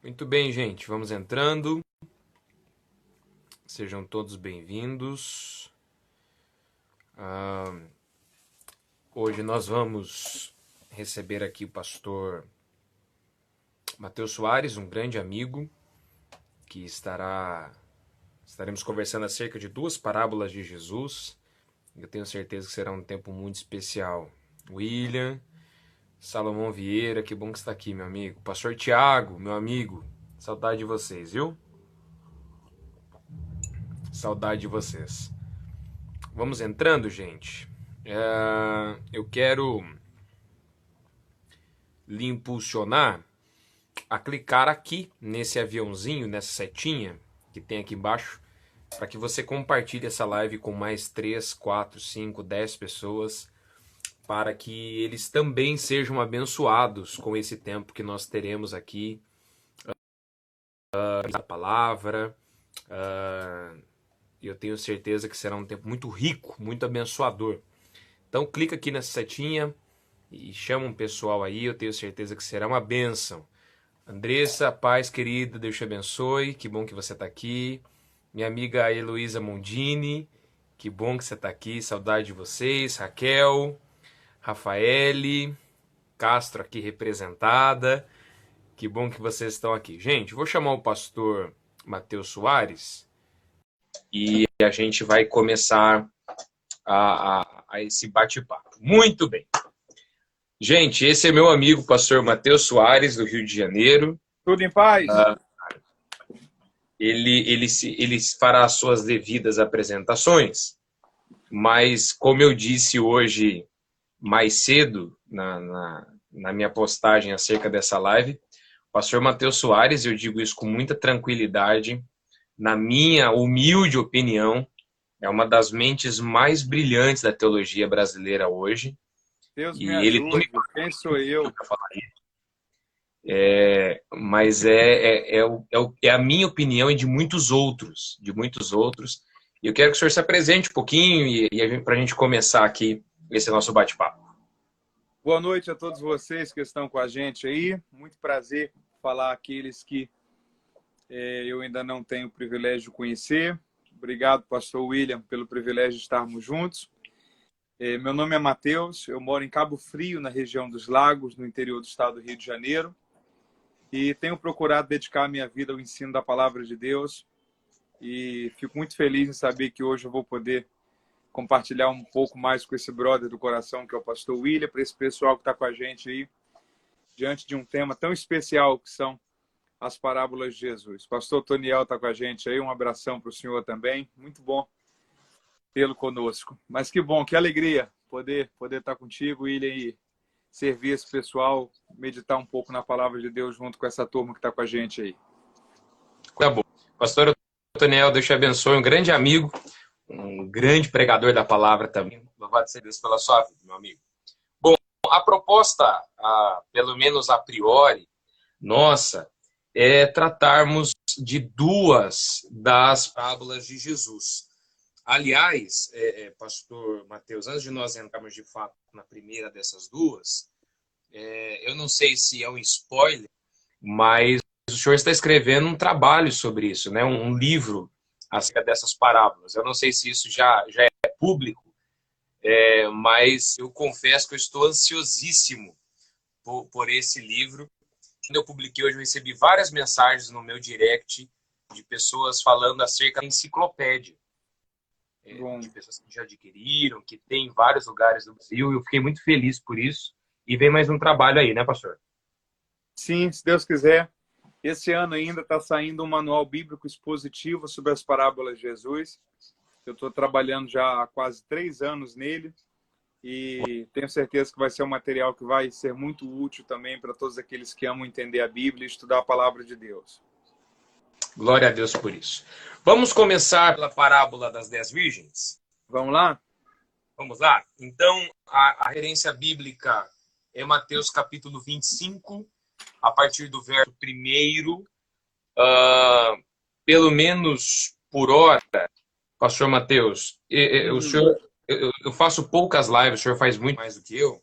Muito bem, gente, vamos entrando. Sejam todos bem-vindos. Hoje nós vamos receber aqui o pastor Mateus Soares, um grande amigo, que estaremos conversando acerca de 2 parábolas de Jesus. Eu tenho certeza que será um tempo muito especial. William, Salomão Vieira, que bom que está aqui, meu amigo. Pastor Tiago, meu amigo, saudade de vocês, viu? Saudade de vocês. Vamos entrando, gente. Eu quero lhe impulsionar a clicar aqui nesse aviãozinho, nessa setinha que tem aqui embaixo, para que você compartilhe essa live com mais 3, 4, 5, 10 pessoas, para que eles também sejam abençoados com esse tempo que nós teremos aqui, a palavra. Eu tenho certeza que será um tempo muito rico, muito abençoador. Então clica aqui nessa setinha e chama um pessoal aí, eu tenho certeza que será uma bênção. Andressa, paz querida, Deus te abençoe, que bom que você está aqui. Minha amiga Heloísa Mondini, que bom que você está aqui, saudade de vocês. Raquel, Rafaele, Castro aqui representada, que bom que vocês estão aqui. Gente, vou chamar o pastor Mateus Soares e a gente vai começar a esse bate-papo. Muito bem. Gente, esse é meu amigo, pastor Mateus Soares, do Rio de Janeiro. Tudo em paz? Ele fará as suas devidas apresentações, mas como eu disse hoje mais cedo, na minha postagem acerca dessa live, o pastor Mateus Soares, eu digo isso com muita tranquilidade, na minha humilde opinião, é uma das mentes mais brilhantes da teologia brasileira hoje. Deus me ajude, quem sou eu? Mas é a minha opinião e de muitos outros. E eu quero que o senhor se apresente um pouquinho para a gente começar aqui esse nosso bate-papo. Boa noite a todos vocês que estão com a gente aí. Muito prazer falar àqueles que eu ainda não tenho o privilégio de conhecer. Obrigado, pastor William, pelo privilégio de estarmos juntos. Meu nome é Mateus, eu moro em Cabo Frio, na região dos Lagos, no interior do estado do Rio de Janeiro. E tenho procurado dedicar a minha vida ao ensino da palavra de Deus. E fico muito feliz em saber que hoje eu vou poder compartilhar um pouco mais com esse brother do coração, que é o pastor William, para esse pessoal que está com a gente aí, diante de um tema tão especial que são as parábolas de Jesus. Pastor Toniel está com a gente aí, um abração para o senhor também. Muito bom tê-lo conosco. Mas que bom, que alegria poder estar contigo, William, e servir esse pessoal, meditar um pouco na palavra de Deus junto com essa turma que está com a gente aí. Tá bom. Pastor Toniel, Deus te abençoe, um grande amigo, um grande pregador da palavra também. Louvado seja Deus pela sua vida, meu amigo. Bom, a proposta, pelo menos a priori, nossa, é tratarmos de 2 das parábolas de Jesus. Aliás, pastor Mateus, antes de nós entrarmos de fato na primeira dessas 2, eu não sei se é um spoiler, mas o senhor está escrevendo um trabalho sobre isso, né? Um livro acerca dessas parábolas. Eu não sei se isso já é público, mas eu confesso que eu estou ansiosíssimo por esse livro. Quando eu publiquei hoje, eu recebi várias mensagens no meu direct de pessoas falando acerca da enciclopédia. De pessoas que já adquiriram, que tem em vários lugares do Brasil. Eu fiquei muito feliz por isso. E vem mais um trabalho aí, né, pastor? Sim, se Deus quiser. Esse ano ainda está saindo um manual bíblico expositivo sobre as parábolas de Jesus. Eu estou trabalhando já há quase 3 anos nele e tenho certeza que vai ser um material que vai ser muito útil também para todos aqueles que amam entender a Bíblia e estudar a palavra de Deus. Glória a Deus por isso. Vamos começar pela parábola das 10 virgens? Vamos lá? Vamos lá? Então, a referência bíblica é Mateus capítulo 25, a partir do verso 1, pelo menos por hora, pastor Mateus, o senhor, eu faço poucas lives, o senhor faz muito mais do que eu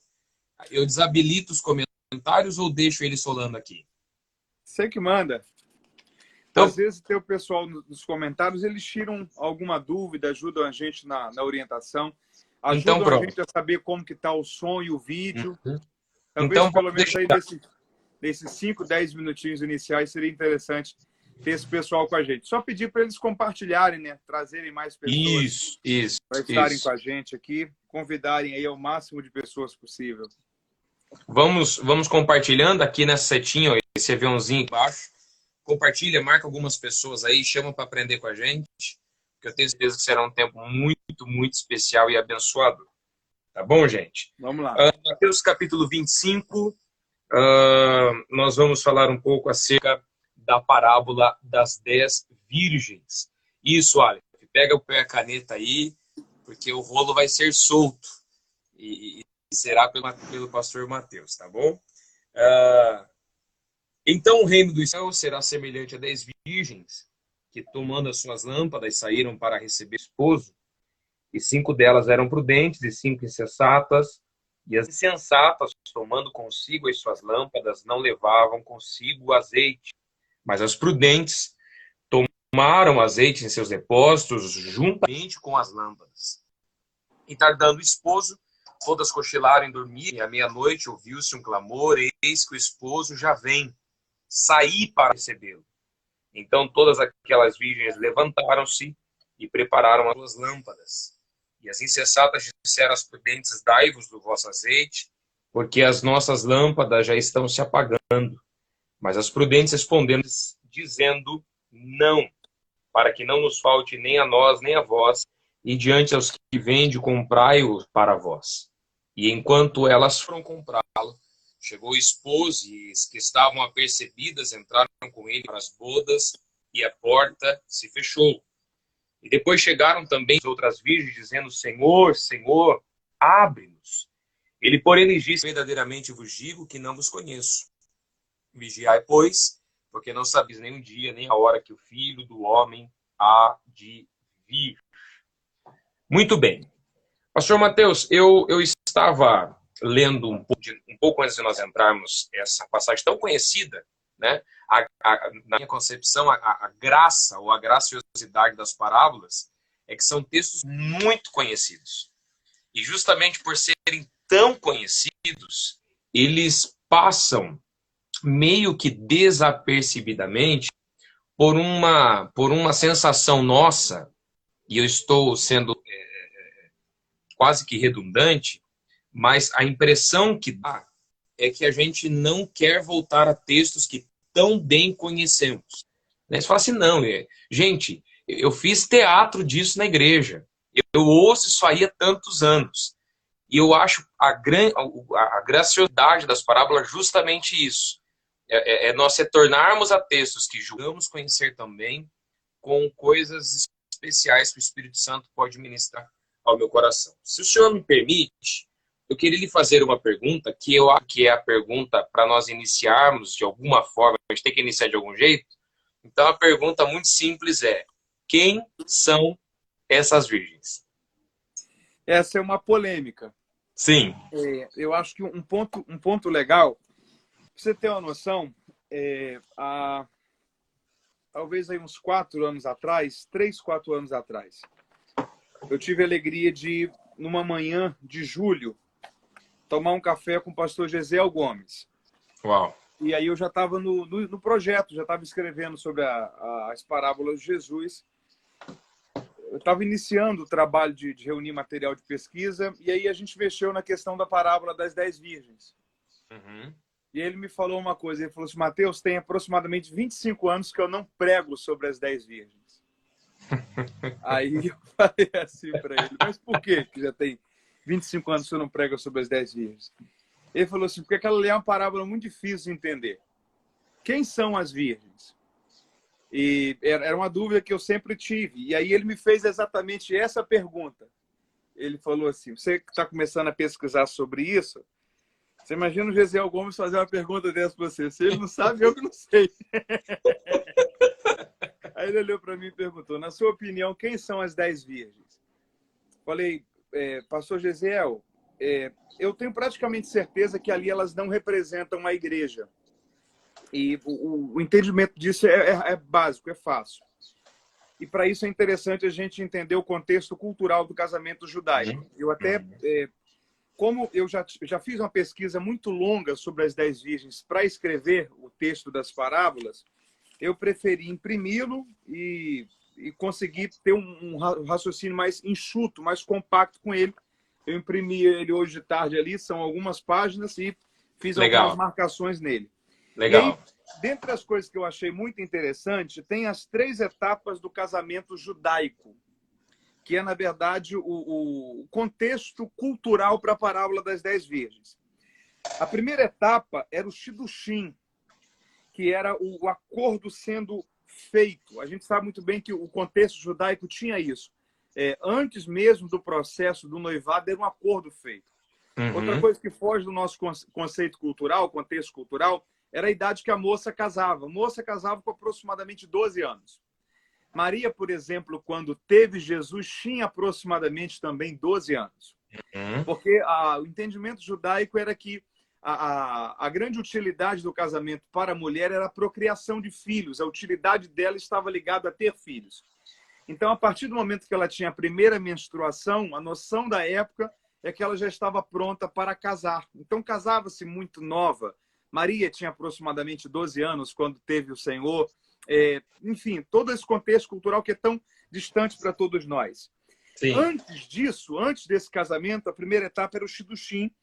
desabilito os comentários ou deixo eles rolando aqui? Você que manda. Então, às vezes tem o pessoal nos comentários, eles tiram alguma dúvida, ajudam a gente na orientação, ajudam então, a gente a saber como que está o som e o vídeo. Talvez, então, pelo menos aí desses 5, 10 minutinhos iniciais, seria interessante ter esse pessoal com a gente. Só pedir para eles compartilharem, né? Trazerem mais pessoas para estarem com a gente aqui, convidarem aí ao máximo de pessoas possível. Vamos compartilhando aqui nessa setinha, ó, esse aviãozinho embaixo. Compartilha, marca algumas pessoas aí, chama para aprender com a gente, que eu tenho certeza que será um tempo muito, muito especial e abençoador. Tá bom, gente? Vamos lá. Mateus capítulo 25, nós vamos falar um pouco acerca da parábola das 10 virgens. Isso, Alex, pega o pé a caneta aí, porque o rolo vai ser solto. E será pelo pastor Mateus, tá bom? Então o reino dos céus será semelhante a 10 virgens, que tomando as suas lâmpadas saíram para receber esposo, e 5 delas eram prudentes e 5 insensatas, e as insensatas, tomando consigo as suas lâmpadas, não levavam consigo o azeite, mas as prudentes tomaram azeite em seus depósitos juntamente com as lâmpadas. E tardando o esposo, todas cochilaram e dormiram, e à meia-noite ouviu-se um clamor, eis que o esposo já vem. Saí para recebê-lo. Então todas aquelas virgens levantaram-se e prepararam as suas lâmpadas. E as insensatas disseram às prudentes: dai-vos do vosso azeite, porque as nossas lâmpadas já estão se apagando. Mas as prudentes responderam, dizendo: não, para que não nos falte nem a nós, nem a vós, e diante aos que vende, comprai-o para vós. E enquanto elas foram comprá-lo, chegou o esposo, e as que estavam apercebidas entraram com ele para as bodas, e a porta se fechou. E depois chegaram também as outras virgens, dizendo: Senhor, Senhor, abre-nos. Ele, porém, lhes disse: verdadeiramente vos digo que não vos conheço. Vigiai, pois, porque não sabeis nem o dia, nem a hora que o Filho do Homem há de vir. Muito bem. Pastor Mateus, eu estava lendo um pouco antes de nós entrarmos essa passagem tão conhecida, né? Na minha concepção, a graça ou a graciosidade das parábolas é que são textos muito conhecidos. E justamente por serem tão conhecidos, eles passam meio que desapercebidamente por uma sensação nossa, e eu estou sendo quase que redundante, mas a impressão que dá é que a gente não quer voltar a textos que tão bem conhecemos. Você fala assim, não, gente, eu fiz teatro disso na igreja, eu ouço isso aí há tantos anos, e eu acho a graciosidade das parábolas justamente isso, nós retornarmos a textos que julgamos conhecer também, com coisas especiais que o Espírito Santo pode ministrar ao meu coração. Se o senhor me permite, eu queria lhe fazer uma pergunta, que eu acho que é a pergunta para nós iniciarmos de alguma forma, a gente tem que iniciar de algum jeito. Então a pergunta muito simples é: quem são essas virgens? Essa é uma polêmica. Sim. Eu acho que um ponto legal, para você ter uma noção, talvez aí uns 4 anos atrás, 3, 4 anos atrás, eu tive a alegria de, numa manhã de julho, tomar um café com o pastor Gesiel Gomes. Uau. E aí eu já estava no projeto, já estava escrevendo sobre as parábolas de Jesus. Eu estava iniciando o trabalho de reunir material de pesquisa, e aí a gente mexeu na questão da parábola das 10 virgens. Uhum. E ele me falou uma coisa, ele falou assim, Mateus, tem aproximadamente 25 anos que eu não prego sobre as 10 virgens. Aí eu falei assim para ele, mas por quê que já tem 25 anos que eu não prego sobre as 10 virgens? Ele falou assim, porque aquela ali é uma parábola muito difícil de entender. Quem são as virgens? E era uma dúvida que eu sempre tive. E aí ele me fez exatamente essa pergunta. Ele falou assim, você que está começando a pesquisar sobre isso, você imagina o Gesiel Gomes fazer uma pergunta dessa para você. Se ele não sabe, eu que não sei. Aí ele olhou para mim e perguntou, na sua opinião, quem são as 10 virgens? Falei, pastor Gesiel, eu tenho praticamente certeza que ali elas não representam a igreja. E o entendimento disso é básico, é fácil. E para isso é interessante a gente entender o contexto cultural do casamento judaico. Eu até, como eu já fiz uma pesquisa muito longa sobre as 10 virgens para escrever o texto das parábolas, eu preferi imprimi-lo e conseguir ter um raciocínio mais enxuto, mais compacto com ele. Eu imprimi ele hoje de tarde ali, são algumas páginas e fiz algumas marcações nele. Legal. E aí, dentre as coisas que eu achei muito interessante, tem as 3 etapas do casamento judaico, que é, na verdade, o contexto cultural para a parábola das 10 virgens. A primeira etapa era o Shiddushim, que era o acordo sendo feito. A gente sabe muito bem que o contexto judaico tinha isso. Antes mesmo do processo do noivado, era um acordo feito. Uhum. Outra coisa que foge do nosso conceito cultural, contexto cultural, era a idade que a moça casava. A moça casava com aproximadamente 12 anos. Maria, por exemplo, quando teve Jesus, tinha aproximadamente também 12 anos. Uhum. Porque o entendimento judaico era que a grande utilidade do casamento para a mulher era a procriação de filhos. A utilidade dela estava ligada a ter filhos. Então, a partir do momento que ela tinha a primeira menstruação, a noção da época é que ela já estava pronta para casar. Então, casava-se muito nova. Maria tinha aproximadamente 12 anos quando teve o Senhor. Enfim, todo esse contexto cultural que é tão distante para todos nós. Sim. Antes disso, antes desse casamento, a primeira etapa era o Shiddushim.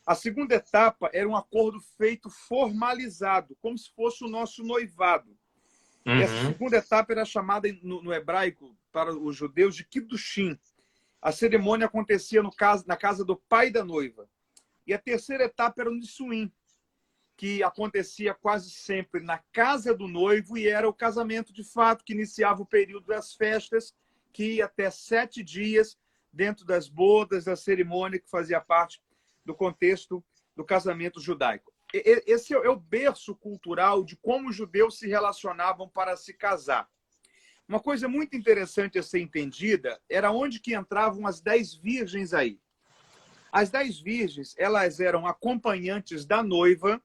A segunda etapa era um acordo feito formalizado, como se fosse o nosso noivado. Uhum. Essa segunda etapa era chamada no hebraico, para os judeus, de Kiddushim. A cerimônia acontecia na casa do pai da noiva. E a terceira etapa era o Nissuim, que acontecia quase sempre na casa do noivo e era o casamento de fato, que iniciava o período das festas, que ia até 7 dias dentro das bodas, da cerimônia que fazia parte do contexto do casamento judaico. Esse é o berço cultural de como os judeus se relacionavam para se casar. Uma coisa muito interessante a ser entendida era onde que entravam as 10 virgens aí. As 10 virgens, elas eram acompanhantes da noiva,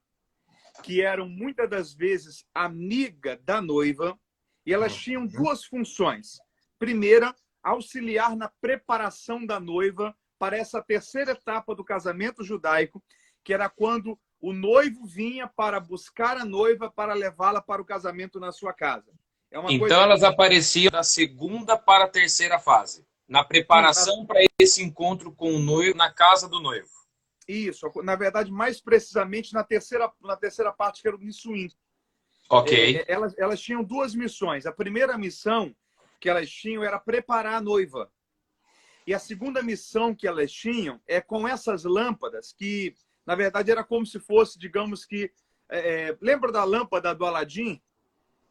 que eram muitas das vezes amiga da noiva, e elas tinham 2 funções. Primeira, auxiliar na preparação da noiva para essa terceira etapa do casamento judaico, que era quando o noivo vinha para buscar a noiva para levá-la para o casamento na sua casa. Então elas apareciam da segunda para a terceira fase, na preparação para esse encontro com o noivo na casa do noivo. Isso, na verdade, mais precisamente na terceira parte, que era o Nissuim. Ok. Elas tinham 2 missões. A primeira missão que elas tinham era preparar a noiva. E a segunda missão que elas tinham é com essas lâmpadas, que, na verdade, era como se fosse, digamos que... lembra da lâmpada do Aladim?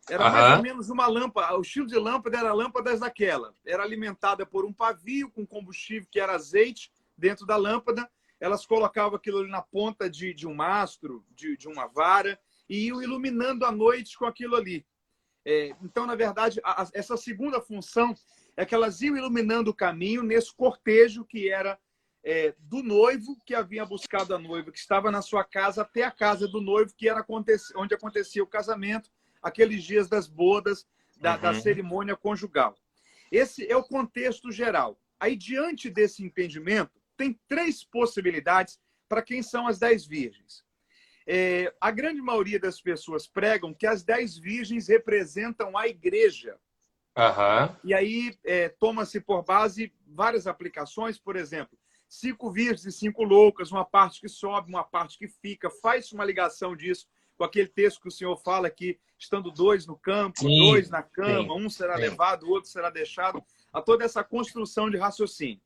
Era mais ou menos uma lâmpada. O estilo de lâmpada era lâmpadas daquela. Era alimentada por um pavio com combustível, que era azeite, dentro da lâmpada. Elas colocavam aquilo ali na ponta de um mastro, de uma vara, e iam iluminando a noite com aquilo ali. Então, na verdade, essa segunda função é que elas iam iluminando o caminho nesse cortejo que era do noivo, que havia buscado a noiva, que estava na sua casa, até a casa do noivo, que era onde acontecia o casamento, aqueles dias das bodas, da cerimônia conjugal. Esse é o contexto geral. Aí, diante desse entendimento, tem 3 possibilidades para quem são as 10 virgens. A grande maioria das pessoas pregam que as 10 virgens representam a igreja. Aham. E aí toma-se por base várias aplicações, por exemplo, 5 virgens e 5 loucas, uma parte que sobe, uma parte que fica. Faz uma ligação disso com aquele texto que o senhor fala que, estando 2 no campo, Sim, 2 na cama, sim, um será sim. levado, o outro será deixado. A toda essa construção de raciocínio.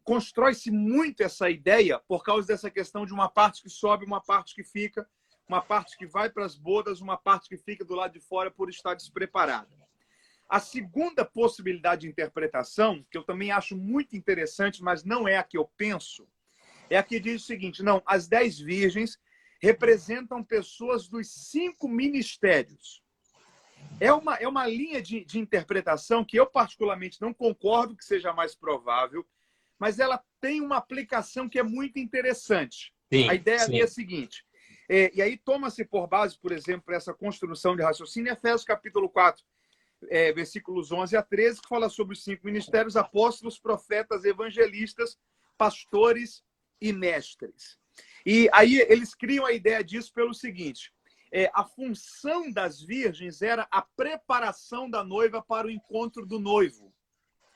Constrói-se muito essa ideia por causa dessa questão de uma parte que sobe, uma parte que fica, uma parte que vai para as bodas, uma parte que fica do lado de fora por estar despreparada. A segunda possibilidade de interpretação, que eu também acho muito interessante, mas não é a que eu penso, é a que diz o seguinte: não, as 10 virgens representam pessoas dos 5 ministérios. É uma linha de interpretação que eu particularmente não concordo que seja mais provável, mas ela tem uma aplicação que é muito interessante. Sim, A ideia ali é a sim. seguinte, e aí toma-se por base, por exemplo, para essa construção de raciocínio, Efésios capítulo 4, versículos 11 a 13, que fala sobre os 5 ministérios: apóstolos, profetas, evangelistas, pastores e mestres. E aí eles criam a ideia disso pelo seguinte: a função das virgens era a preparação da noiva para o encontro do noivo.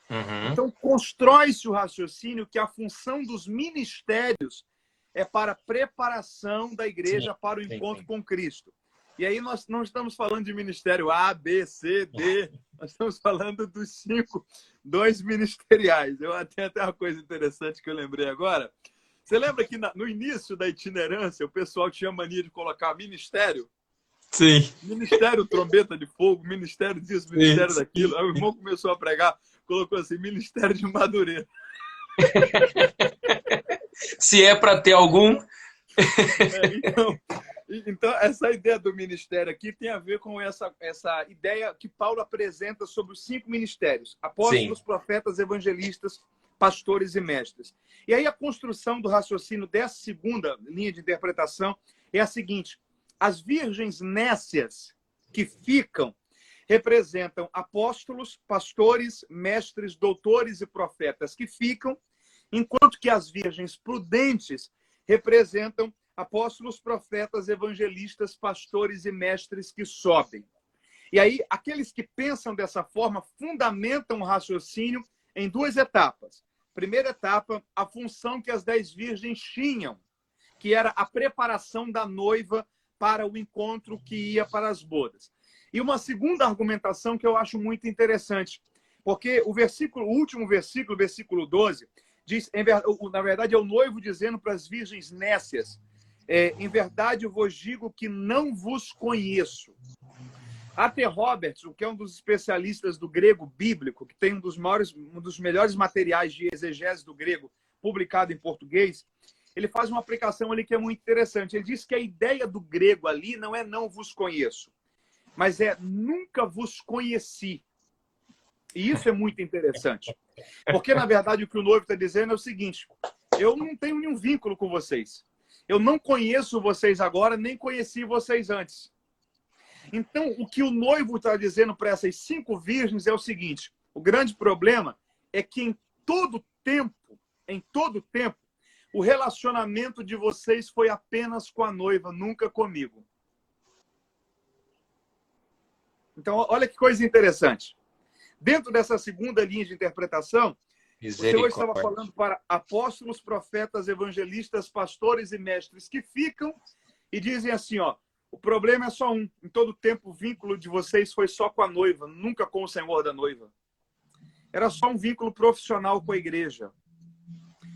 Uhum. Então, constrói-se o raciocínio que a função dos ministérios é para a preparação da igreja Sim, para o sim, encontro sim. com Cristo. E aí nós não estamos falando de ministério A, B, C, D. Nós estamos falando dos 2 ministeriais. Eu tenho até uma coisa interessante que eu lembrei agora. Você lembra que no início da itinerância o pessoal tinha mania de colocar ministério? Sim, Ministério trombeta de fogo, ministério disso, sim, ministério daquilo. sim. Aí o irmão começou a pregar, colocou assim: ministério de Madureira. Se é para ter algum. Então, essa ideia do ministério aqui tem a ver com essa ideia que Paulo apresenta sobre os 5 ministérios: Sim. apóstolos, profetas, evangelistas, pastores e mestres. E aí a construção do raciocínio dessa segunda linha de interpretação é a seguinte: as virgens nécias que ficam representam apóstolos, pastores, mestres, doutores e profetas que ficam, enquanto que as virgens prudentes representam apóstolos, profetas, evangelistas, pastores e mestres que sobem. E aí, aqueles que pensam dessa forma fundamentam o raciocínio em 2 etapas. Primeira etapa, a função que as 10 virgens tinham, que era a preparação da noiva para o encontro que ia para as bodas. E uma segunda argumentação que eu acho muito interessante, porque o último versículo, versículo 12, diz, na verdade, é o noivo dizendo para as virgens nécias: em verdade eu vos digo que não vos conheço. A.T. Roberts, que é um dos especialistas do grego bíblico, que tem um dos melhores materiais de exegese do grego publicado em português, ele faz uma aplicação ali que é muito interessante. Ele diz que a ideia do grego ali não é não vos conheço, mas é nunca vos conheci. E isso é muito interessante. Porque, na verdade, o que o noivo está dizendo é o seguinte: eu não tenho nenhum vínculo com vocês. Eu não conheço vocês agora, nem conheci vocês antes. Então, o que o noivo está dizendo para essas 5 virgens é o seguinte: o grande problema é que em todo tempo, o relacionamento de vocês foi apenas com a noiva, nunca comigo. Então, olha que coisa interessante. Dentro dessa segunda linha de interpretação, o Senhor estava falando para apóstolos, profetas, evangelistas, pastores e mestres que ficam e dizem assim: ó, o problema é só um. Em todo tempo, o vínculo de vocês foi só com a noiva, nunca com o Senhor da noiva. Era só um vínculo profissional com a igreja.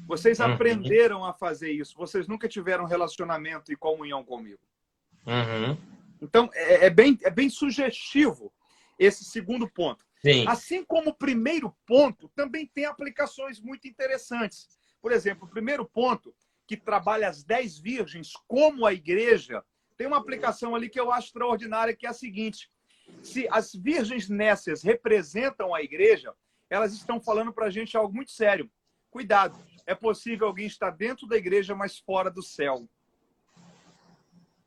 Vocês aprenderam a fazer isso. Vocês nunca tiveram relacionamento e comunhão comigo. Então, é bem sugestivo esse segundo ponto. Sim. Assim como o primeiro ponto, também tem aplicações muito interessantes. Por exemplo, o primeiro ponto, que trabalha as 10 virgens como a igreja, tem uma aplicação ali que eu acho extraordinária, que é a seguinte: se as virgens nécias representam a igreja, elas estão falando para a gente algo muito sério. Cuidado, é possível alguém estar dentro da igreja, mas fora do céu.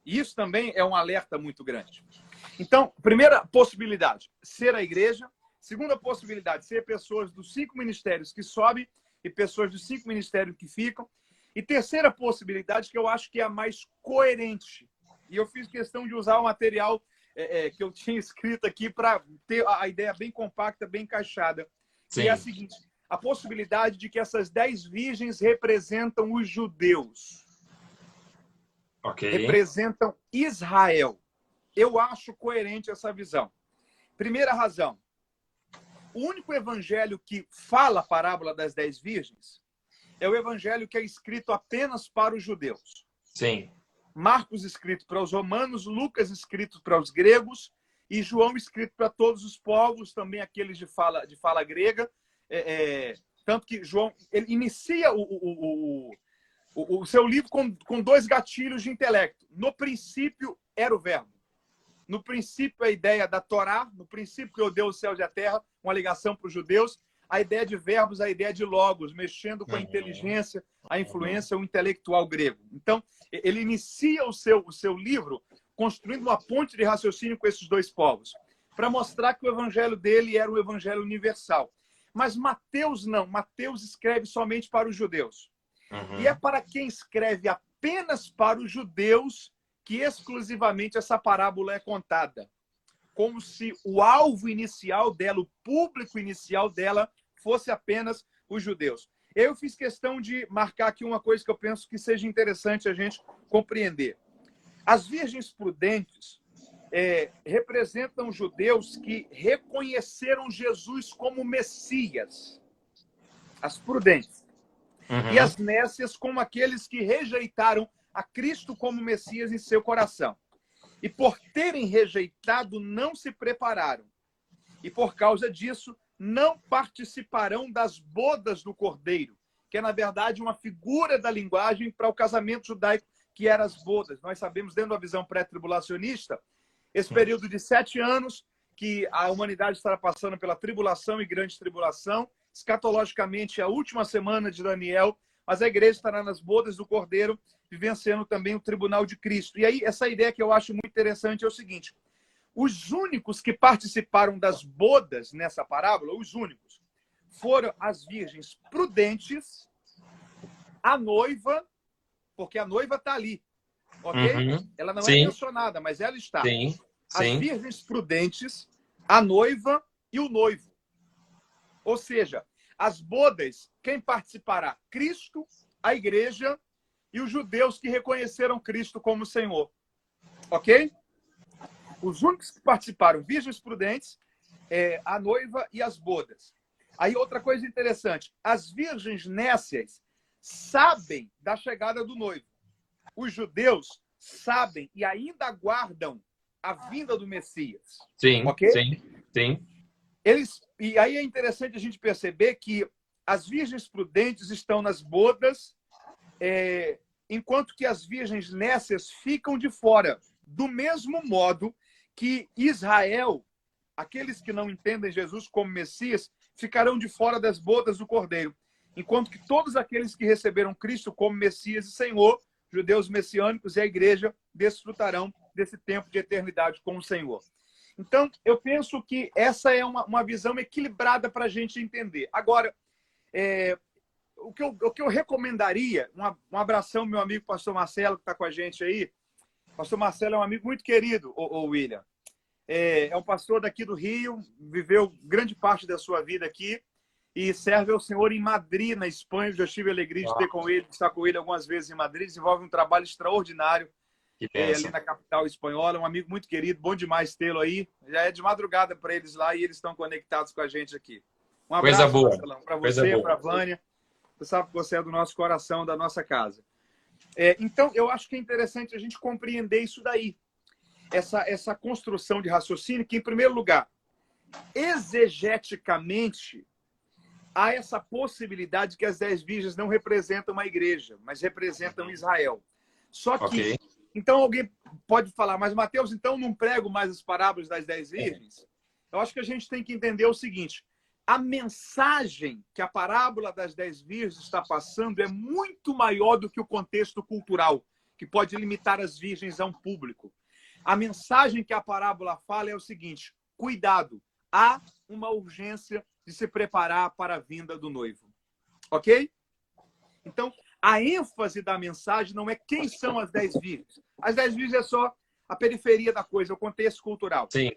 E isso também é um alerta muito grande. Então, primeira possibilidade, ser a igreja. Segunda possibilidade, ser pessoas dos 5 ministérios que sobem e pessoas dos 5 ministérios que ficam. E terceira possibilidade, que eu acho que é a mais coerente, e eu fiz questão de usar o material que eu tinha escrito aqui para ter a ideia bem compacta, bem encaixada, que é a Sim. seguinte: a possibilidade de que essas 10 virgens representam os judeus, Ok. representam Israel. Eu acho coerente essa visão. Primeira razão: o único evangelho que fala a parábola das 10 virgens é o evangelho que é escrito apenas para os judeus. Sim. Marcos escrito para os romanos, Lucas escrito para os gregos e João escrito para todos os povos, também aqueles de fala grega. Tanto que João ele inicia o seu livro com 2 gatilhos de intelecto. No princípio era o verbo. No princípio, a ideia da Torá, no princípio criou Deus os céus e a terra, uma ligação para os judeus, a ideia de verbos, a ideia de logos, mexendo com a inteligência, a influência, o intelectual grego. Então, ele inicia o seu livro construindo uma ponte de raciocínio com esses 2 povos, para mostrar que o evangelho dele era um evangelho universal. Mas Mateus não. Mateus escreve somente para os judeus. E é para quem escreve apenas para os judeus que exclusivamente essa parábola é contada. Como se o alvo inicial dela, o público inicial dela, fosse apenas os judeus. Eu fiz questão de marcar aqui uma coisa que eu penso que seja interessante a gente compreender. As virgens prudentes representam judeus que reconheceram Jesus como Messias. As prudentes. E as nécias como aqueles que rejeitaram a Cristo como Messias em seu coração. E por terem rejeitado, não se prepararam. E por causa disso, não participarão das bodas do Cordeiro, que é, na verdade, uma figura da linguagem para o casamento judaico, que eram as bodas. Nós sabemos, dentro da visão pré-tribulacionista, esse período de 7 anos, que a humanidade estará passando pela tribulação e grande tribulação, escatologicamente, a última semana de Daniel, mas a igreja estará nas bodas do Cordeiro, vivenciando também o tribunal de Cristo. E aí, essa ideia que eu acho muito interessante é o seguinte: os únicos que participaram das bodas nessa parábola, os únicos, foram as virgens prudentes, a noiva, porque a noiva está ali, ok? Ela não é mencionada, mas ela está. Sim. As Sim. virgens prudentes, a noiva e o noivo. Ou seja, as bodas, quem participará? Cristo, a igreja e os judeus que reconheceram Cristo como Senhor. Ok? Os únicos que participaram, virgens prudentes, a noiva e as bodas. Aí outra coisa interessante, as virgens nécias sabem da chegada do noivo. Os judeus sabem e ainda aguardam a vinda do Messias. Sim. Ok? Sim. E aí é interessante a gente perceber que as virgens prudentes estão nas bodas, enquanto que as virgens nécias ficam de fora. Do mesmo modo que Israel, aqueles que não entendem Jesus como Messias, ficarão de fora das bodas do Cordeiro. Enquanto que todos aqueles que receberam Cristo como Messias e Senhor, judeus messiânicos e a igreja, desfrutarão desse tempo de eternidade com o Senhor. Então, eu penso que essa é uma visão equilibrada para a gente entender. Agora, o que eu recomendaria, um abração, meu amigo pastor Marcelo, que está com a gente aí. Pastor Marcelo é um amigo muito querido, o William. É um pastor daqui do Rio, viveu grande parte da sua vida aqui e serve ao Senhor em Madrid, na Espanha. Eu já tive a alegria de estar com ele algumas vezes em Madrid. Desenvolve um trabalho extraordinário ali na capital espanhola. Um amigo muito querido, bom demais tê-lo aí. Já é de madrugada para eles lá e eles estão conectados com a gente aqui. Um abraço, Marcelão, para você, para a Vânia. Você sabe que você é do nosso coração, da nossa casa. Então, eu acho que é interessante a gente compreender isso daí. Essa construção de raciocínio, que, em primeiro lugar, exegeticamente, há essa possibilidade que as 10 virgens não representam uma igreja, mas representam Israel. Só que, então alguém pode falar, mas Mateus, então não prego mais as parábolas das 10 virgens? Eu acho que a gente tem que entender o seguinte: a mensagem que a parábola das 10 virgens está passando é muito maior do que o contexto cultural, que pode limitar as virgens a um público. A mensagem que a parábola fala é o seguinte: cuidado, há uma urgência de se preparar para a vinda do noivo. Ok? Então, A ênfase da mensagem não é quem são as 10 virgens. As 10 virgens é só a periferia da coisa, o contexto cultural. Sim.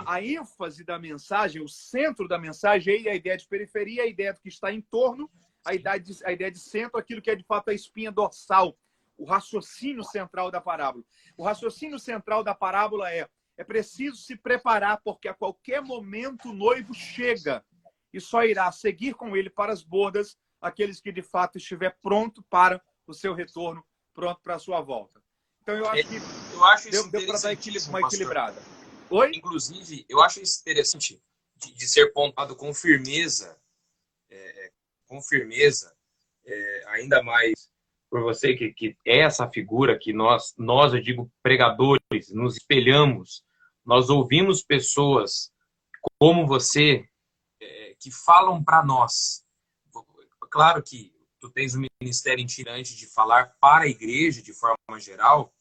A ênfase da mensagem, o centro da mensagem é a ideia de periferia, a ideia do que está em torno, a ideia de centro, aquilo que é de fato a espinha dorsal, o raciocínio central da parábola. O raciocínio central da parábola é preciso se preparar, porque a qualquer momento o noivo chega e só irá seguir com ele para as bodas aqueles que de fato estiver pronto para o seu retorno, pronto para a sua volta. Então eu acho que deu para dar uma equilibrada. Oi? Inclusive, eu acho isso interessante de ser pontuado com firmeza, ainda mais por você que é essa figura que nós, eu digo, pregadores, nos espelhamos, nós ouvimos pessoas como você que falam para nós. Claro que tu tens um ministério itinerante de falar para a igreja de forma geral,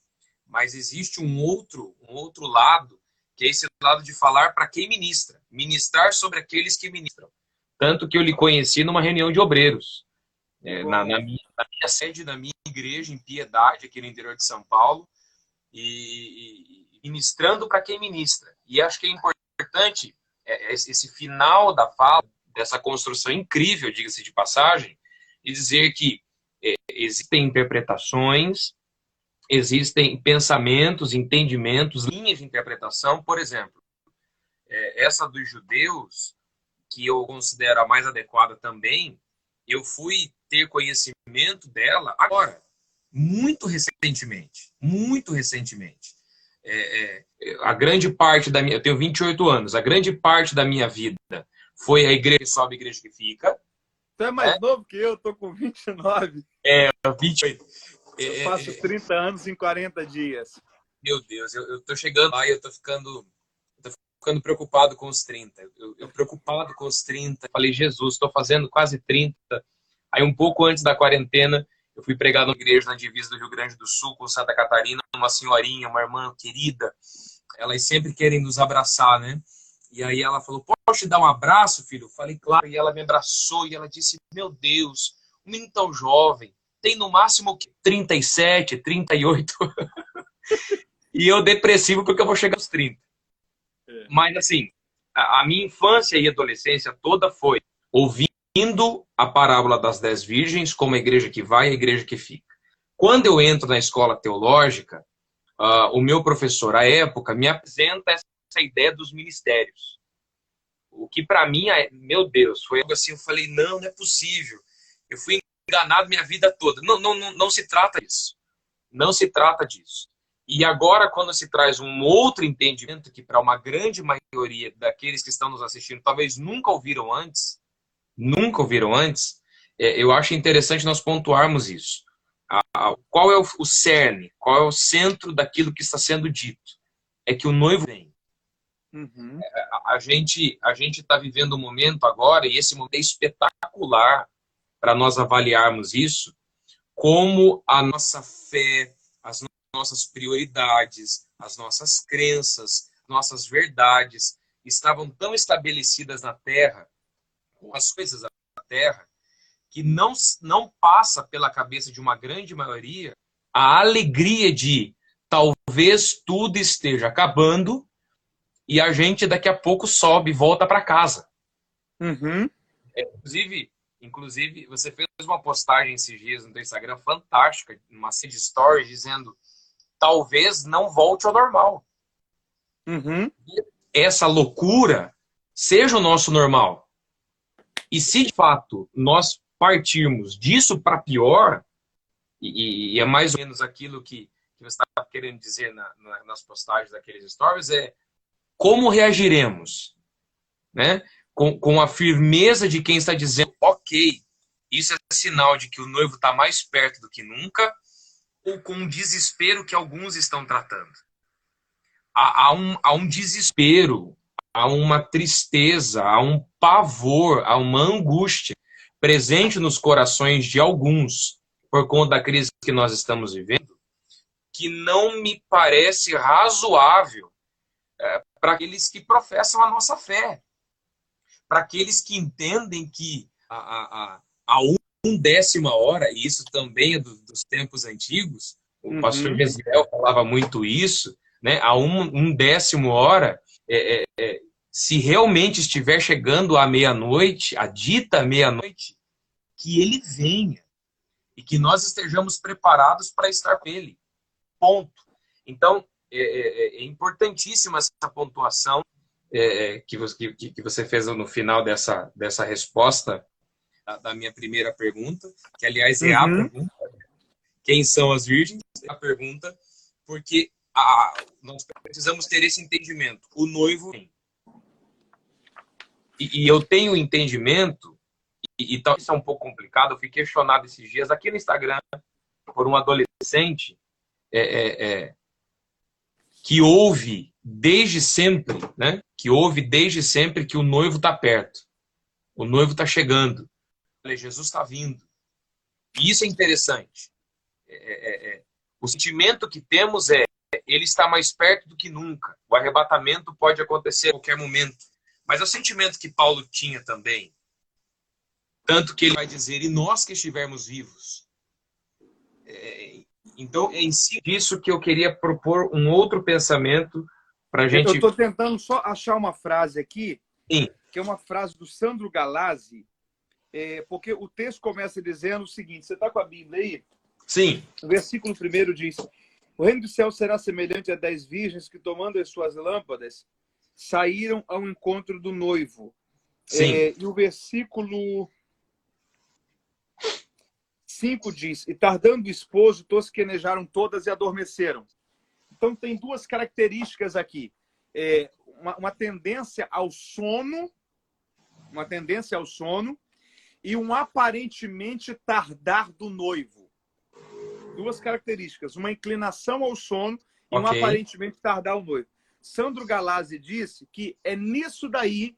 mas existe um outro lado, que é esse lado de falar para quem ministra, ministrar sobre aqueles que ministram. Tanto que eu lhe conheci numa reunião de obreiros, na minha sede da minha igreja, em Piedade, aqui no interior de São Paulo, e ministrando para quem ministra. E acho que é importante esse final da fala, dessa construção incrível, diga-se de passagem, e dizer que existem interpretações, existem pensamentos, entendimentos, linhas de interpretação. Por exemplo, essa dos judeus, que eu considero a mais adequada também, eu fui ter conhecimento dela agora, muito recentemente. A grande parte da minha... Eu tenho 28 anos. A grande parte da minha vida foi a igreja que sobe, a igreja que fica. Você é mais novo que eu, tô com 29. 28. Eu faço 30 anos em 40 dias. Meu Deus, eu tô chegando lá e eu tô ficando preocupado com os 30. Eu preocupado com os 30. Falei, Jesus, estou fazendo quase 30. Aí um pouco antes da quarentena, eu fui pregar numa igreja na divisa do Rio Grande do Sul com Santa Catarina, uma senhorinha, uma irmã querida. Elas sempre querem nos abraçar, né? E aí ela falou, posso te dar um abraço, filho? Eu falei, claro. E ela me abraçou e ela disse, meu Deus, um menino tão jovem, tem no máximo 37, 38. E eu depressivo porque eu vou chegar aos 30. Mas assim, a minha infância e adolescência toda foi ouvindo a parábola das 10 virgens como a igreja que vai e a igreja que fica. Quando eu entro na escola teológica, o meu professor, à época, me apresenta essa ideia dos ministérios. O que para mim, meu Deus, foi algo assim, eu falei, não é possível. Eu fui enganado minha vida toda. Não se trata disso. Não se trata disso. E agora, quando se traz um outro entendimento que para uma grande maioria daqueles que estão nos assistindo talvez nunca ouviram antes, eu acho interessante nós pontuarmos isso. Qual é o cerne, qual é o centro daquilo que está sendo dito? É que o noivo vem. Uhum. A gente está vivendo um momento agora, e esse momento é espetacular para nós avaliarmos isso, como a nossa fé, as nossas prioridades, as nossas crenças, nossas verdades estavam tão estabelecidas na Terra, com as coisas da Terra, que não passa pela cabeça de uma grande maioria a alegria de talvez tudo esteja acabando e a gente daqui a pouco sobe e volta para casa. Uhum. Inclusive, você fez uma postagem esses dias no teu Instagram fantástica, uma série de stories, dizendo talvez não volte ao normal. Uhum. Essa loucura seja o nosso normal. E se de fato nós partirmos disso para pior, e é mais ou menos aquilo que você estava querendo dizer nas postagens daqueles stories, é como reagiremos, né? Com a firmeza de quem está dizendo, ok, isso é sinal de que o noivo está mais perto do que nunca, ou com o desespero que alguns estão tratando. Há um desespero, há uma tristeza, há um pavor, há uma angústia presente nos corações de alguns, por conta da crise que nós estamos vivendo, que não me parece razoável para aqueles que professam a nossa fé, para aqueles que entendem que a undécima hora, e isso também é dos tempos antigos, o pastor Gesiel falava muito isso, né? A undécima hora, se realmente estiver chegando à meia-noite, a dita meia-noite, que ele venha e que nós estejamos preparados para estar com ele. Ponto. Então, é importantíssima essa pontuação que você fez no final dessa resposta da minha primeira pergunta, que, aliás, é a pergunta. Quem são as virgens? É a pergunta, porque nós precisamos ter esse entendimento. O noivo vem. E eu tenho entendimento, e talvez isso é um pouco complicado, eu fui questionado esses dias aqui no Instagram por um adolescente que ouve desde sempre, né? Que ouve desde sempre que o noivo está perto. O noivo está chegando. Jesus está vindo. E isso é interessante. O sentimento que temos ele está mais perto do que nunca. O arrebatamento pode acontecer a qualquer momento. Mas é o sentimento que Paulo tinha também. Tanto que ele vai dizer, e nós que estivermos vivos. Então, é em si disso que eu queria propor um outro pensamento para a gente... Eu estou tentando só achar uma frase aqui, Sim. Que é uma frase do Sandro Galazzi, porque o texto começa dizendo o seguinte, você está com a Bíblia aí? Sim. O versículo 1 diz, o reino do céu será semelhante a 10 virgens que, tomando as suas lâmpadas, saíram ao encontro do noivo. Sim. E o versículo 5 diz, e tardando o esposo, tosquenejaram todas e adormeceram. Então tem duas características aqui. Uma tendência ao sono, e um aparentemente tardar do noivo. Duas características, uma inclinação ao sono e um aparentemente tardar ao noivo. Sandro Galazzi disse que é nisso daí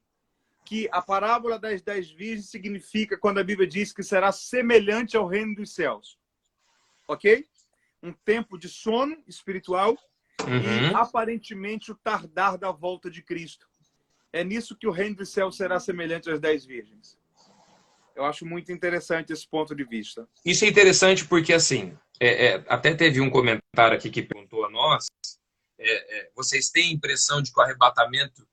que a parábola das 10 virgens significa quando a Bíblia diz que será semelhante ao reino dos céus. Ok? Um tempo de sono espiritual e aparentemente o tardar da volta de Cristo. É nisso que o reino dos céus será semelhante às 10 virgens. Eu acho muito interessante esse ponto de vista. Isso é interessante porque, assim, até teve um comentário aqui que perguntou a nós, vocês têm a impressão de que o arrebatamento,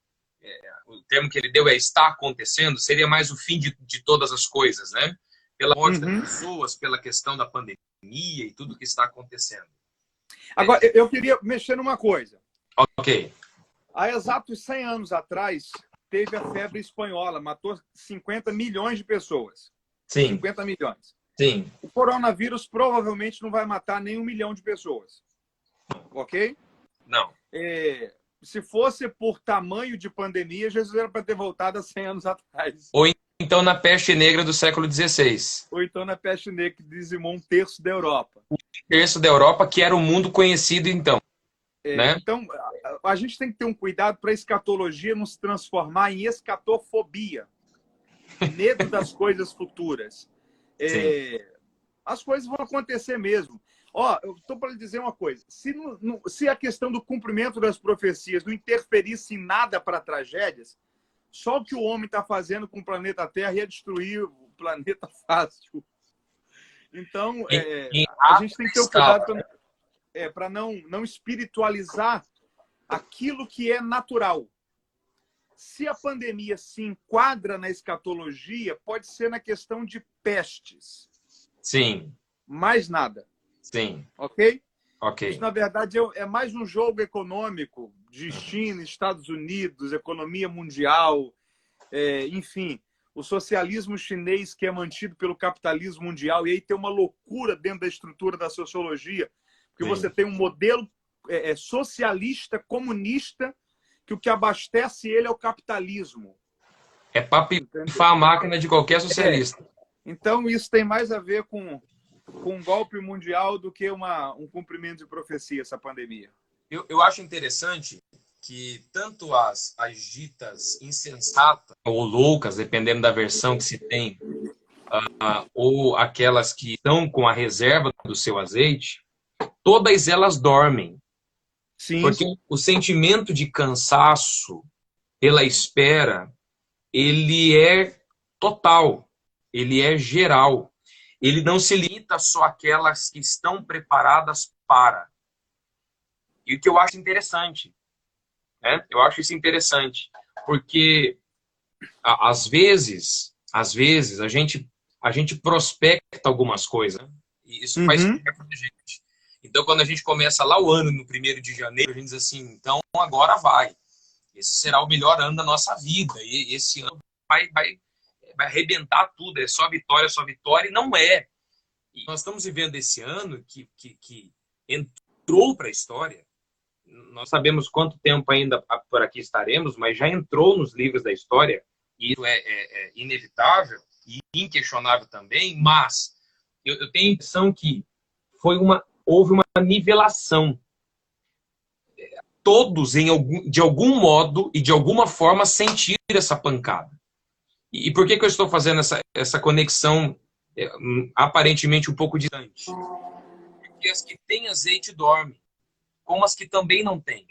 o termo que ele deu está acontecendo, seria mais o fim de todas as coisas, né? Pela morte das pessoas, pela questão da pandemia e tudo que está acontecendo. Agora, eu queria mexer numa coisa. Ok. Há exatos 100 anos atrás, teve a febre espanhola, matou 50 milhões de pessoas. Sim. 50 milhões. Sim. O coronavírus provavelmente não vai matar nem 1 milhão de pessoas. Ok? Não. Se fosse por tamanho de pandemia, Jesus era para ter voltado há 100 anos atrás. Ou então na peste negra do século XVI. Ou então na peste negra que dizimou 1/3 da Europa. 1/3 da Europa, que era o mundo conhecido então. Né? Então, a gente tem que ter um cuidado para a escatologia não se transformar em escatofobia. Medo das coisas futuras. As coisas vão acontecer mesmo. Eu estou para lhe dizer uma coisa. Se a questão do cumprimento das profecias não interferisse em nada para tragédias, só o que o homem está fazendo com o planeta Terra ia destruir o planeta fácil. Então, a gente tem que ter o cuidado para não espiritualizar aquilo que é natural. Se a pandemia se enquadra na escatologia, pode ser na questão de pestes. Sim. Mais nada. Sim. Ok? Ok. Isso, na verdade, é mais um jogo econômico de China, Estados Unidos, economia mundial, enfim, o socialismo chinês que é mantido pelo capitalismo mundial, e aí tem uma loucura dentro da estrutura da sociologia, porque você tem um modelo socialista, comunista, que o que abastece ele é o capitalismo. É para pifar a máquina de qualquer socialista. Então, isso tem mais a ver com um golpe mundial do que um cumprimento de profecia, essa pandemia. Eu acho interessante que tanto as ditas insensatas ou loucas, dependendo da versão que se tem, ou aquelas que estão com a reserva do seu azeite, todas elas dormem. Sim. Porque o sentimento de cansaço pela espera, ele é total, ele é geral. ele não se limita só àquelas que estão preparadas para. E o que eu acho interessante, né? Eu acho isso interessante, porque às vezes a gente prospecta algumas coisas, né? E isso faz Uhum. parte da gente. Então, quando a gente começa lá o ano, no 1º de janeiro, a gente diz assim, então agora vai. Esse será o melhor ano da nossa vida. E esse ano vai arrebentar tudo. É só vitória, e não é. E nós estamos vivendo esse ano que entrou para a história. Nós sabemos quanto tempo ainda por aqui estaremos, mas já entrou nos livros da história, e isso é inevitável e inquestionável também, mas eu tenho a impressão que houve uma nivelação. Todos, de algum modo e de alguma forma, sentiram essa pancada. E por que eu estou fazendo essa conexão aparentemente um pouco distante? Porque as que têm azeite dormem, como as que também não têm.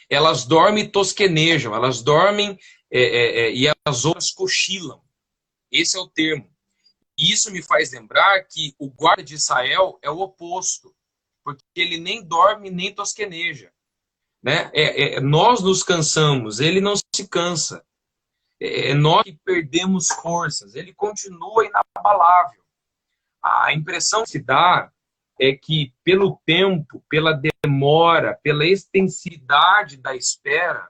Elas dormem e tosquenejam, elas dormem e as outras cochilam. Esse é o termo. E isso me faz lembrar que o guarda de Israel é o oposto, porque ele nem dorme nem tosqueneja. Né? Nós nos cansamos, ele não se cansa. É nós que perdemos forças, ele continua inabalável. A impressão que se dá é que, pelo tempo, pela demora, pela extensidade da espera,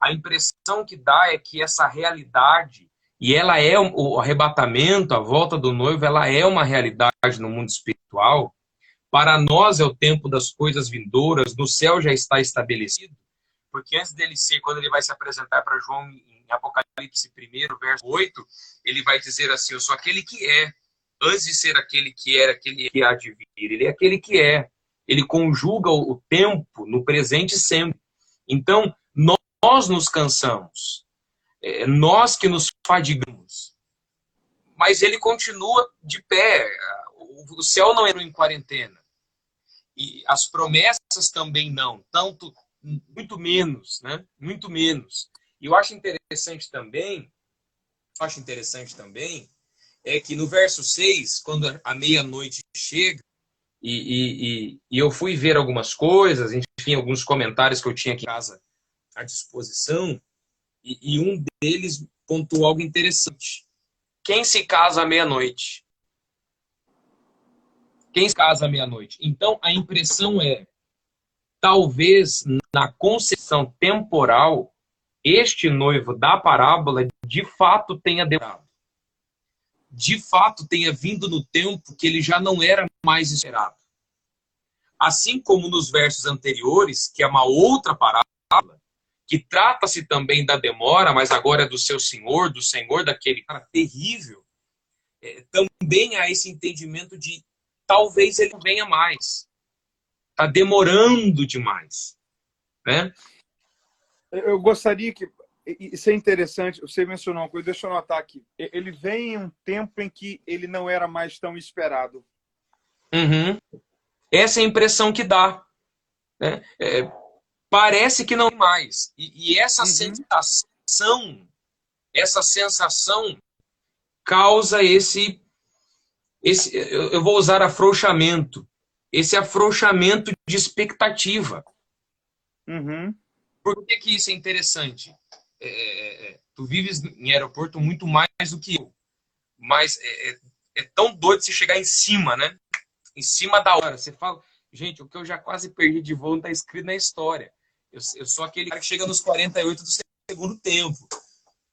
a impressão que dá é que essa realidade, e ela é o arrebatamento, a volta do noivo, ela é uma realidade no mundo espiritual. Para nós é o tempo das coisas vindouras, no céu já está estabelecido, porque antes dele ser, quando ele vai se apresentar para João em Apocalipse 1, verso 8, ele vai dizer assim, eu sou aquele que é, antes de ser aquele que era, aquele que há de vir, ele é aquele que é. Ele conjuga o tempo no presente sempre. Então, nós nos cansamos, nós que nos fadigamos, mas ele continua de pé. O céu não entrou em quarentena. E as promessas também não, tanto, muito menos, né? Muito menos. E eu acho interessante também, é que no verso 6, quando a meia-noite chega, e eu fui ver algumas coisas, enfim, alguns comentários que eu tinha aqui em casa à disposição, e um deles pontuou algo interessante. Quem se casa à meia-noite? Quem se casa à meia-noite? Então, a impressão é, talvez na concepção temporal, este noivo da parábola de fato tenha demorado. De fato tenha vindo no tempo que ele já não era mais esperado. Assim como nos versos anteriores, que é uma outra parábola, que trata-se também da demora, mas agora é do seu senhor, do senhor daquele cara terrível, também há esse entendimento de talvez ele não venha mais. Está demorando demais. Né? Eu gostaria que... Isso é interessante, você mencionou uma coisa, deixa eu anotar aqui. Ele vem em um tempo em que ele não era mais tão esperado. Uhum. Essa é a impressão que dá. Né? Parece que não mais. E essa sensação causa esse eu vou usar afrouxamento, esse afrouxamento de expectativa. Uhum. Por que isso é interessante? Tu vives em aeroporto muito mais do que eu, mas é tão doido você chegar em cima, né? Em cima da hora. Você fala, gente, o que eu já quase perdi de voo não está escrito na história. Eu sou aquele cara que chega nos 48 do segundo tempo.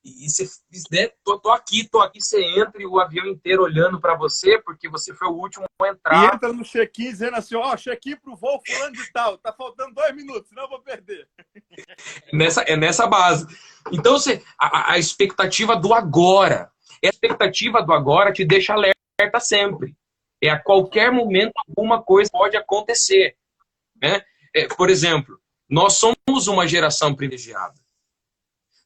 E você, né, tô aqui, você entra e o avião inteiro olhando para você, porque você foi o último a entrar. E entra no check-in dizendo assim, ó, check-in pro voo fulano de tal, tá faltando 2 minutos, senão eu vou perder. Nessa base. Então, a expectativa do agora. A expectativa do agora te deixa alerta sempre. A qualquer momento alguma coisa pode acontecer. Né? Por exemplo, nós somos uma geração privilegiada.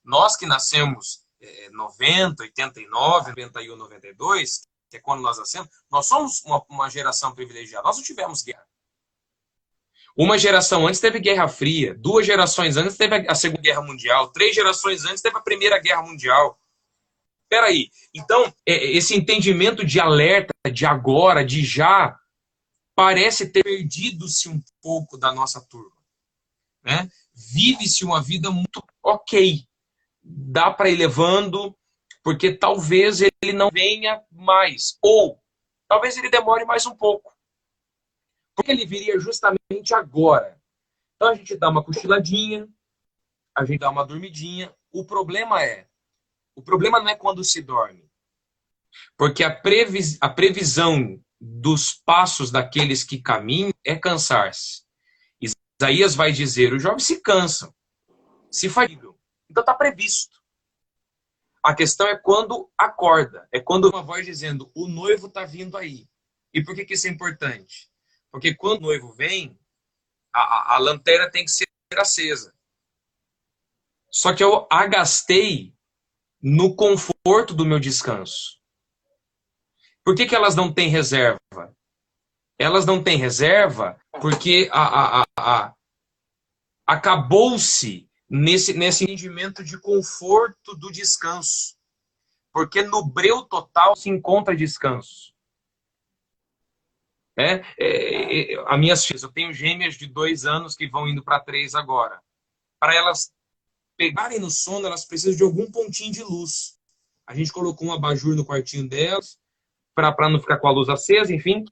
Nós que nascemos 90, 89, 91, 92, que é quando nós nascemos, nós somos uma geração privilegiada. Nós não tivemos guerra. Uma geração antes teve Guerra Fria, 2 gerações antes teve a Segunda Guerra Mundial, 3 gerações antes teve a Primeira Guerra Mundial. peraí. Então, esse entendimento de alerta, de agora, de já, parece ter perdido-se um pouco da nossa turma, né? Vive-se uma vida muito ok. Dá para ir levando, porque talvez ele não venha mais. Ou talvez ele demore mais um pouco. Porque ele viria justamente agora. Então a gente dá uma cochiladinha, a gente dá uma dormidinha. O problema não é quando se dorme. Porque a previsão dos passos daqueles que caminham é cansar-se. Isaías vai dizer, os jovens se cansam, se fatigam. Então está previsto. A questão é quando acorda. É quando uma voz dizendo, o noivo está vindo aí. E por que isso é importante? Porque quando o noivo vem, a lanterna tem que ser acesa. Só que eu a gastei no conforto do meu descanso. Por que elas não têm reserva? Elas não têm reserva porque acabou-se nesse entendimento de conforto do descanso. Porque no breu total se encontra descanso. As minhas filhas, eu tenho gêmeas de 2 anos que vão indo para 3 agora. Para elas pegarem no sono, elas precisam de algum pontinho de luz. A gente colocou um abajur no quartinho delas, para não ficar com a luz acesa, enfim,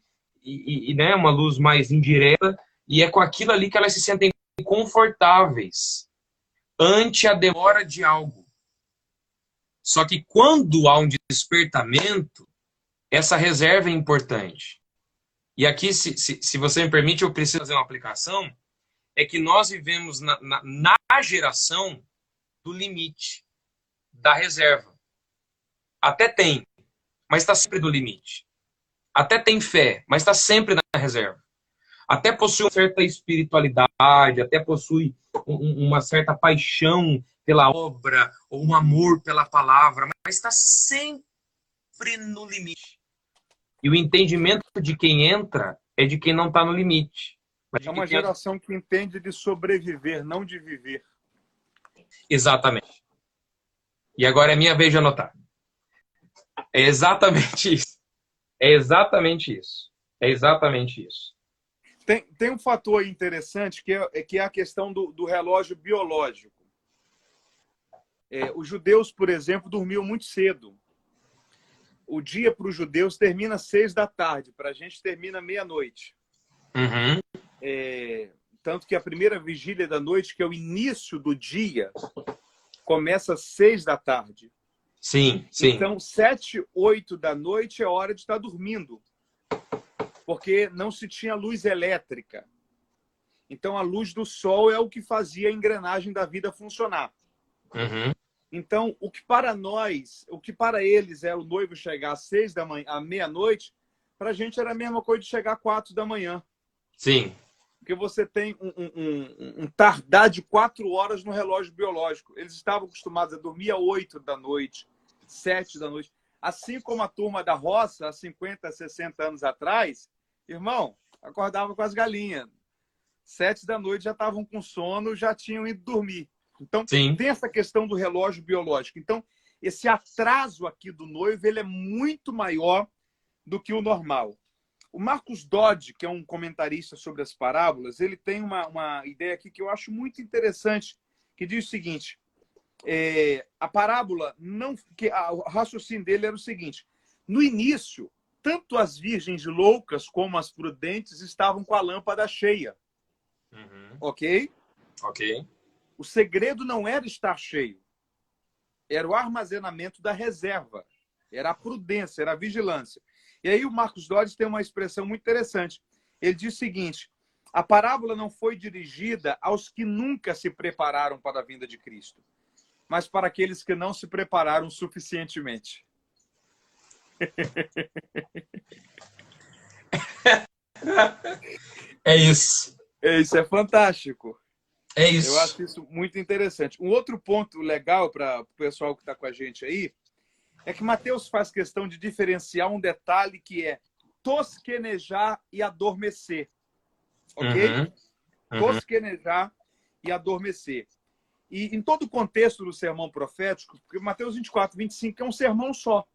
né, uma luz mais indireta, e é com aquilo ali que elas se sentem confortáveis ante a demora de algo. Só que quando há um despertamento, essa reserva é importante. E aqui, se você me permite, eu preciso fazer uma aplicação, é que nós vivemos na geração do limite, da reserva. Até tem, mas está sempre no limite. Até tem fé, mas está sempre na reserva. Até possui uma certa espiritualidade, até possui uma certa paixão pela obra, ou um amor pela palavra, mas está sempre no limite. E o entendimento de quem entra é de quem não está no limite. É uma geração que entende de sobreviver, não de viver. Exatamente. E agora é minha vez de anotar. É exatamente isso. É exatamente isso. É exatamente isso. Tem um fator aí interessante que é a questão do relógio biológico. Os judeus, por exemplo, dormiam muito cedo. O dia para os judeus termina às 6 da tarde, para a gente termina meia-noite. Uhum. Tanto que a primeira vigília da noite, que é o início do dia, começa às 6 da tarde. Sim, sim. Então, 7, 8 da noite é hora de estar dormindo, porque não se tinha luz elétrica. Então, a luz do sol é o que fazia a engrenagem da vida funcionar. Uhum. Então, o que para eles é o noivo chegar às 6 da manhã, à meia-noite, para a gente era a mesma coisa de chegar às 4 da manhã. Sim. Porque você tem um tardar de 4 horas no relógio biológico. Eles estavam acostumados a dormir às 8 da noite, 7 da noite. Assim como a turma da roça, há 50, 60 anos atrás, irmão, acordava com as galinhas. 7 da noite já estavam com sono, já tinham ido dormir. Então, Sim. tem essa questão do relógio biológico. Então, esse atraso aqui do noivo, ele é muito maior do que o normal. O Marcus Dodd, que é um comentarista sobre as parábolas, ele tem uma ideia aqui que eu acho muito interessante, que diz o seguinte, a parábola, o raciocínio dele era o seguinte, no início, tanto as virgens loucas como as prudentes estavam com a lâmpada cheia. Uhum. Ok? Ok. O segredo não era estar cheio, era o armazenamento da reserva, era a prudência, era a vigilância. E aí o Marcus Dodd tem uma expressão muito interessante. Ele diz o seguinte, a parábola não foi dirigida aos que nunca se prepararam para a vinda de Cristo, mas para aqueles que não se prepararam suficientemente. É isso. Isso é fantástico. É isso. Eu acho isso muito interessante. Um outro ponto legal para o pessoal que está com a gente aí é que Mateus faz questão de diferenciar um detalhe que é tosquenejar e adormecer. Ok? Uhum. Uhum. Tosquenejar e adormecer. E em todo o contexto do sermão profético, porque Mateus 24, 25 é um sermão só.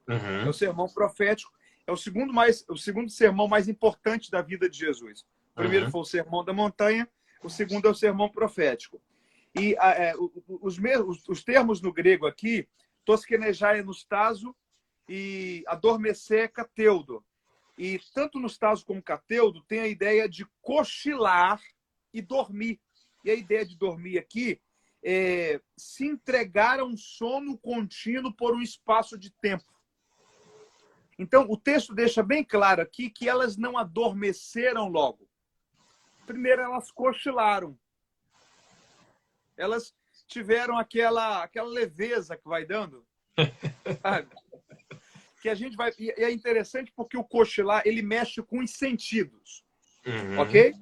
É o sermão profético, é o segundo sermão mais importante da vida de Jesus. O primeiro foi o Sermão da Montanha, o segundo é o sermão profético. E os termos no grego aqui, toskenejai enostazo e adormecer cateudo. E tanto nostazo como cateudo tem a ideia de cochilar e dormir. E a ideia de dormir aqui é se entregar a um sono contínuo por um espaço de tempo. Então, o texto deixa bem claro aqui que elas não adormeceram logo. Primeiro, elas cochilaram. Elas tiveram aquela leveza que vai dando. Sabe? Que a gente vai... E é interessante porque o cochilar, ele mexe com os sentidos. Ok?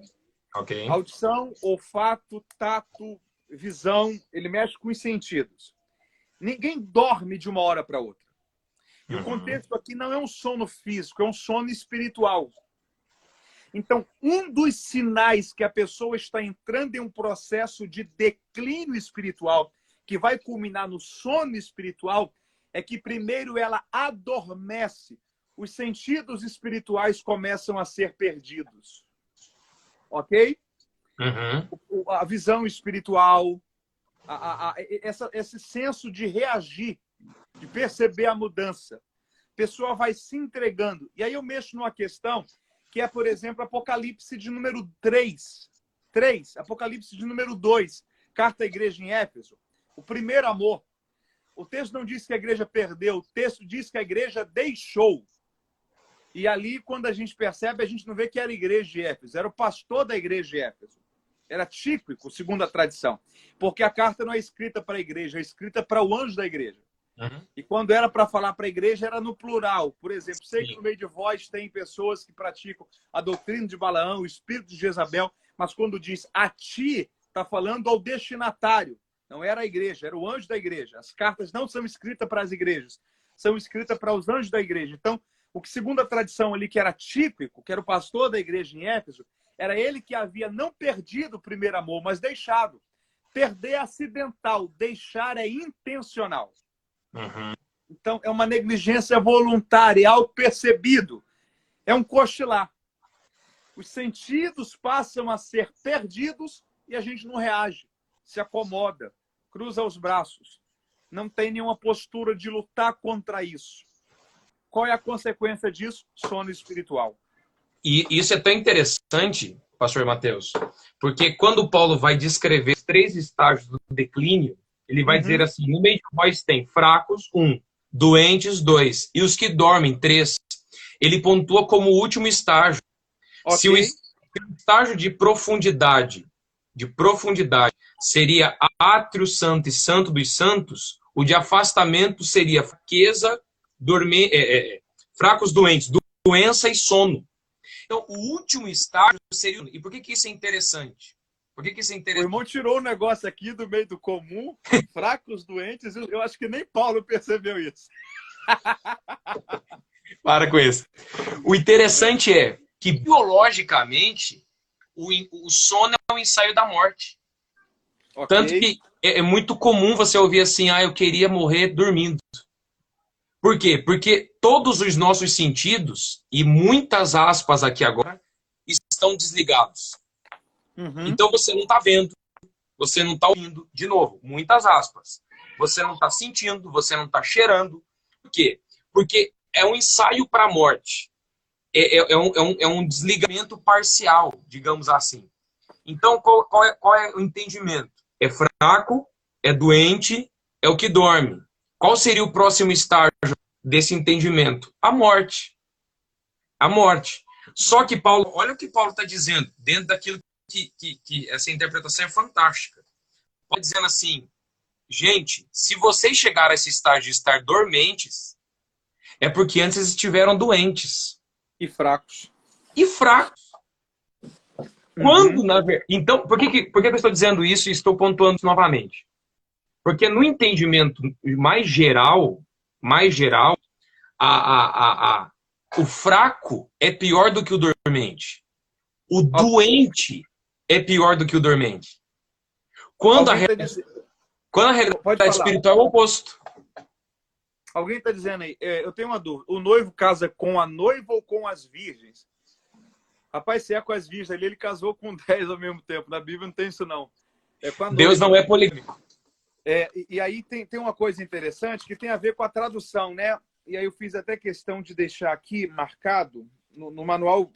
Ok. Audição, olfato, tato, visão, ele mexe com os sentidos. Ninguém dorme de uma hora para outra. E o contexto aqui não é um sono físico, é um sono espiritual. Então, um dos sinais que a pessoa está entrando em um processo de declínio espiritual, que vai culminar no sono espiritual, é que primeiro ela adormece. Os sentidos espirituais começam a ser perdidos. Ok? A visão espiritual, esse senso de reagir, de perceber a mudança. A pessoa vai se entregando. E aí eu mexo numa questão que é, por exemplo, Apocalipse de número 3. Apocalipse de número 2. Carta à igreja em Éfeso. O primeiro amor. O texto não diz que a igreja perdeu. O texto diz que a igreja deixou. E ali, quando a gente percebe, a gente não vê que era a igreja de Éfeso. Era o pastor da igreja de Éfeso. Era típico, segundo a tradição. Porque a carta não é escrita para a igreja, é escrita para o anjo da igreja. E quando era para falar para a igreja, era no plural. Por exemplo, sei que no meio de vós tem pessoas que praticam a doutrina de Balaão, o espírito de Jezabel, mas quando diz a ti, está falando ao destinatário. Não era a igreja, era o anjo da igreja. As cartas não são escritas para as igrejas, são escritas para os anjos da igreja. Então, o que segundo a tradição ali, que era típico, que era o pastor da igreja em Éfeso, era ele que havia não perdido o primeiro amor, mas deixado. Perder é acidental, deixar é intencional. Então, é uma negligência voluntária, é algo percebido. É um cochilar. Os sentidos passam a ser perdidos e a gente não reage, se acomoda, cruza os braços. Não tem nenhuma postura de lutar contra isso. Qual é a consequência disso? Sono espiritual. E isso é tão interessante, pastor Mateus, porque quando Paulo vai descrever os 3 estágios do declínio, ele vai dizer assim, no meio de vós tem fracos, 1, doentes, 2, e os que dormem, 3. Ele pontua como o último estágio. Okay. Se o estágio de profundidade seria átrio santo e santo dos santos, o de afastamento seria fraqueza, fracos, doentes, doença e sono. Então, o último estágio seria... E por que isso é interessante? Por que isso é interessante? O irmão tirou um negócio aqui do meio do comum, fracos, doentes, eu acho que nem Paulo percebeu isso. Para com isso. O interessante é que, biologicamente, o sono é um ensaio da morte. Okay. Tanto que é muito comum você ouvir assim, eu queria morrer dormindo. Por quê? Porque todos os nossos sentidos, e muitas aspas aqui agora, estão desligados. Então você não está vendo, você não está ouvindo, de novo, muitas aspas. Você não está sentindo, você não está cheirando. Por quê? Porque é um ensaio para a morte. É um desligamento parcial, digamos assim. Então, qual é o entendimento? É fraco, é doente, é o que dorme. Qual seria o próximo estágio desse entendimento? A morte. A morte. Só que Paulo, olha o que Paulo está dizendo, dentro daquilo que essa interpretação é fantástica. Paulo dizendo assim, gente, se vocês chegaram a esse estágio de estar dormentes, é porque antes estiveram doentes. E fracos. E fracos. Quando, na verdade... Então, por que eu estou dizendo isso e estou pontuando isso novamente? Porque no entendimento mais geral, o fraco é pior do que o dormente. O doente é pior do que o dormente. Quando Quando a Pode realidade falar. espiritual é o oposto. Alguém está dizendo aí, eu tenho uma dúvida. O noivo casa com a noiva ou com as virgens? Rapaz, se é com as virgens ali, ele casou com 10 ao mesmo tempo. Na Bíblia não tem isso, não. É com a noiva. Deus não é polêmico. E aí tem uma coisa interessante que tem a ver com a tradução, né? E aí eu fiz até questão de deixar aqui marcado, no manual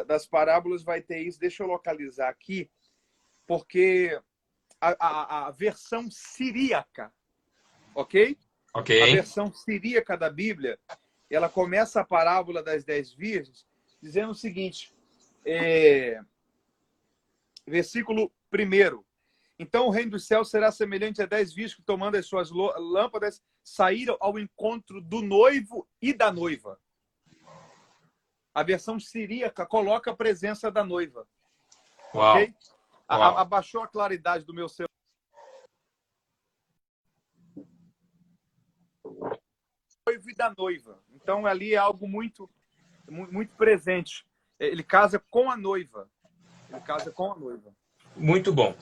das parábolas vai ter isso. Deixa eu localizar aqui, porque a versão siríaca, ok? Ok. A versão siríaca da Bíblia, ela começa a parábola das 10 virgens dizendo o seguinte, versículo 1. Então o reino dos céus será semelhante a 10 virgens que, tomando as suas lâmpadas, saíram ao encontro do noivo e da noiva. A versão siríaca coloca a presença da noiva. Uau. Ok? Uau. Abaixou a claridade do meu celular. Noivo e da noiva. Então ali é algo muito, muito presente. Ele casa com a noiva. Ele casa com a noiva. Muito bom.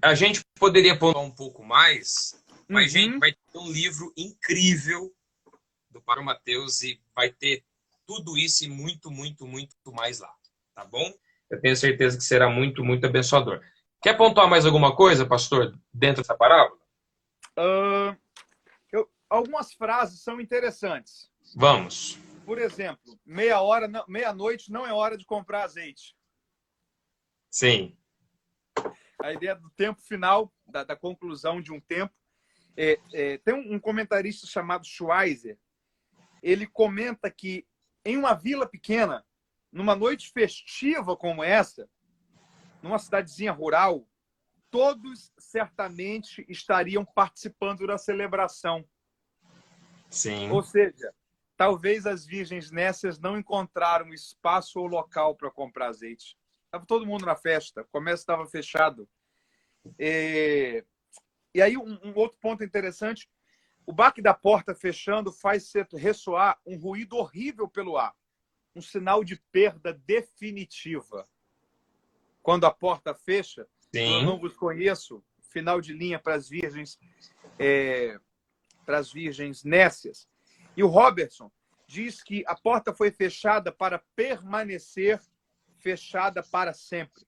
A gente poderia pontuar um pouco mais, mas, gente, vai ter um livro incrível do Padre Mateus e vai ter tudo isso e muito, muito, muito mais lá. Tá bom? Eu tenho certeza que será muito, muito abençoador. Quer pontuar mais alguma coisa, pastor, dentro dessa parábola? Algumas frases são interessantes. Vamos. Por exemplo, meia-noite não é hora de comprar azeite. Sim. A ideia do tempo final, da conclusão de um tempo. Tem um comentarista chamado Schweizer. Ele comenta que em uma vila pequena, numa noite festiva como essa, numa cidadezinha rural, todos certamente estariam participando da celebração. Sim. Ou seja, talvez as virgens nécias não encontraram espaço ou local para comprar azeite. Estava todo mundo na festa, o comércio estava fechado. E aí um outro ponto interessante, o baque da porta fechando faz ressoar um ruído horrível pelo ar, um sinal de perda definitiva. Quando a porta fecha, Sim. eu não vos conheço, final de linha para as virgens nécias. E o Robertson diz que a porta foi fechada para permanecer fechada para sempre.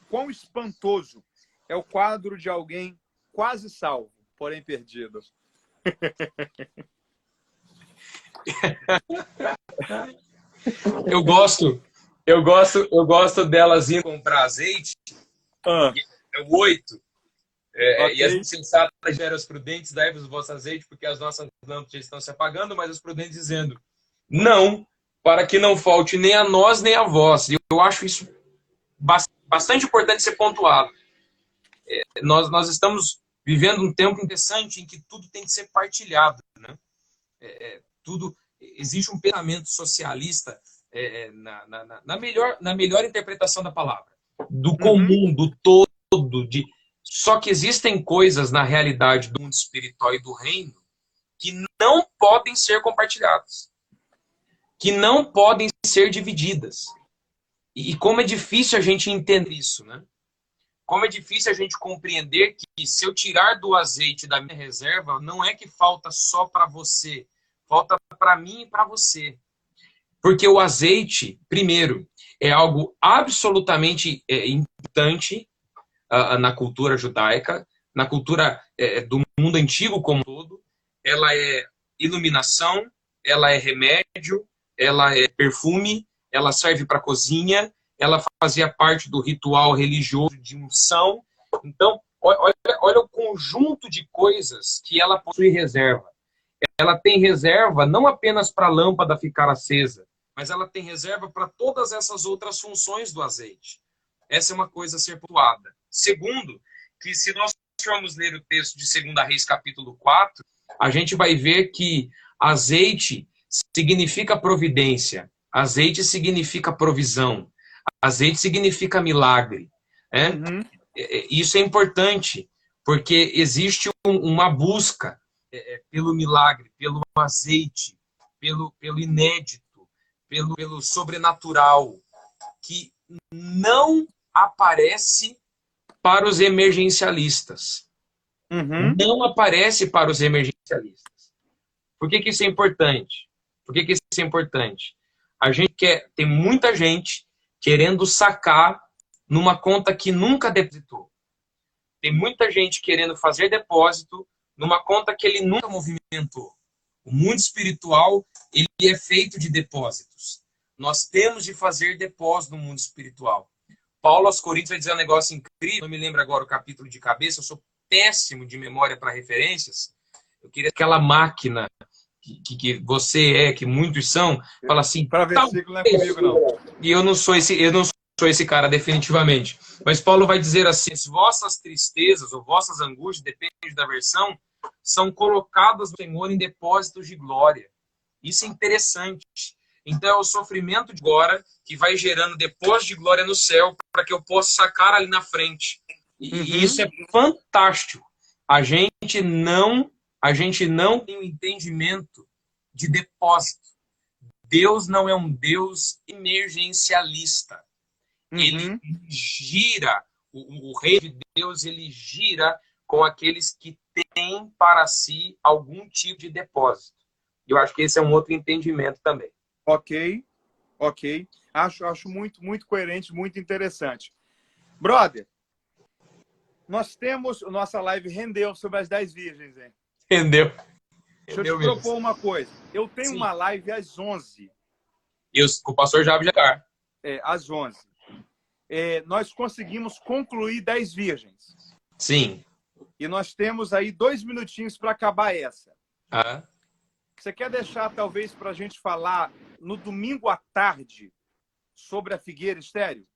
Quão espantoso é o quadro de alguém quase salvo, porém perdido. Eu gosto delas indo comprar azeite. É o 8. Okay. E as insensatas geram os prudentes, dai-vos o vosso azeite, porque as nossas lâmpadas estão se apagando, mas os prudentes dizendo, não, para que não falte nem a nós, nem a vós. E eu acho isso bastante importante ser pontuado. Nós estamos vivendo um tempo interessante em que tudo tem que ser partilhado, né? Existe um pensamento socialista na melhor interpretação da palavra, do comum, do todo, só que existem coisas na realidade do mundo espiritual e do reino que não podem ser compartilhadas, que não podem ser divididas. E como é difícil a gente entender isso, né? Como é difícil a gente compreender que se eu tirar do azeite da minha reserva, não é que falta só para você, falta para mim e para você. Porque o azeite, primeiro, é algo absolutamente importante na cultura judaica, na cultura do mundo antigo como um todo. Ela é iluminação, ela é remédio, ela é perfume, ela serve para cozinha, ela fazia parte do ritual religioso de unção. Então, olha o conjunto de coisas que ela possui reserva. Ela tem reserva não apenas para a lâmpada ficar acesa, mas ela tem reserva para todas essas outras funções do azeite. Essa é uma coisa a ser pontuada. Segundo, que se nós formos ler o texto de 2 Reis, capítulo 4, a gente vai ver que azeite significa providência, azeite significa provisão, azeite significa milagre. Isso é importante, porque existe uma busca pelo milagre, pelo azeite, pelo inédito, pelo sobrenatural, que não aparece para os emergencialistas. Uhum. Não aparece para os emergencialistas. Por que que isso é importante? Por que que isso é importante? A gente tem muita gente querendo sacar numa conta que nunca depositou. Tem muita gente querendo fazer depósito numa conta que ele nunca movimentou. O mundo espiritual, ele é feito de depósitos. Nós temos de fazer depósito no mundo espiritual. Paulo aos Coríntios vai dizer um negócio incrível, não me lembro agora o capítulo de cabeça, eu sou péssimo de memória para referências. Eu queria aquela máquina que você é, que muitos são, fala assim, Para versículo não é comigo, não. e eu não sou esse cara definitivamente. Mas Paulo vai dizer assim: as vossas tristezas ou vossas angústias, depende da versão, são colocadas no Senhor em depósitos de glória. Isso é interessante. Então é o sofrimento de agora que vai gerando depósito de glória no céu para que eu possa sacar ali na frente. E isso é fantástico. A gente não tem um entendimento de depósito. Deus não é um Deus emergencialista. Ele gira, o rei de Deus, ele gira com aqueles que têm para si algum tipo de depósito. Eu acho que esse é um outro entendimento também. Ok. Acho muito coerente, muito interessante. Brother, nós temos... Nossa live rendeu sobre as 10 virgens, hein? Entendeu? Deixa eu te propor uma coisa. Eu tenho Sim. uma live às 11. Com o pastor Jabo Jacar. Às 11. Nós conseguimos concluir 10 virgens. Sim. E nós temos aí 2 minutinhos para acabar essa. Você quer deixar, talvez, para a gente falar no domingo à tarde sobre a Figueira Estéreo?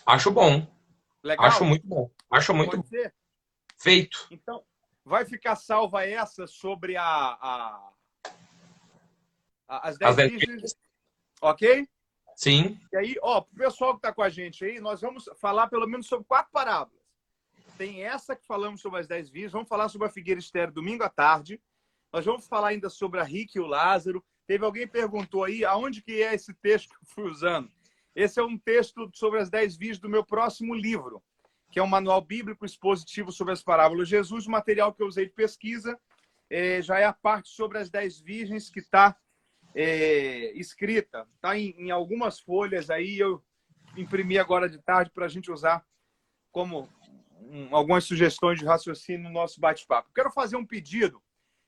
Acho bom. Legal? Acho muito bom. Acho muito Pode bom. ser? Feito. Então, vai ficar salva essa sobre as 10 virgens. Ok? Sim. E aí, ó, pro pessoal que está com a gente aí, nós vamos falar pelo menos sobre 4 parábolas. Tem essa que falamos sobre as 10 virgens, vamos falar sobre a Figueira Estéreo domingo à tarde. Nós vamos falar ainda sobre a Rica e o Lázaro. Teve alguém que perguntou aí aonde que é esse texto que eu fui usando. Esse é um texto sobre as 10 virgens do meu próximo livro, que é um manual bíblico expositivo sobre as parábolas de Jesus. O material que eu usei de pesquisa já é a parte sobre as 10 virgens que está escrita. Está em algumas folhas aí, eu imprimi agora de tarde para a gente usar como algumas sugestões de raciocínio no nosso bate-papo. Quero fazer um pedido.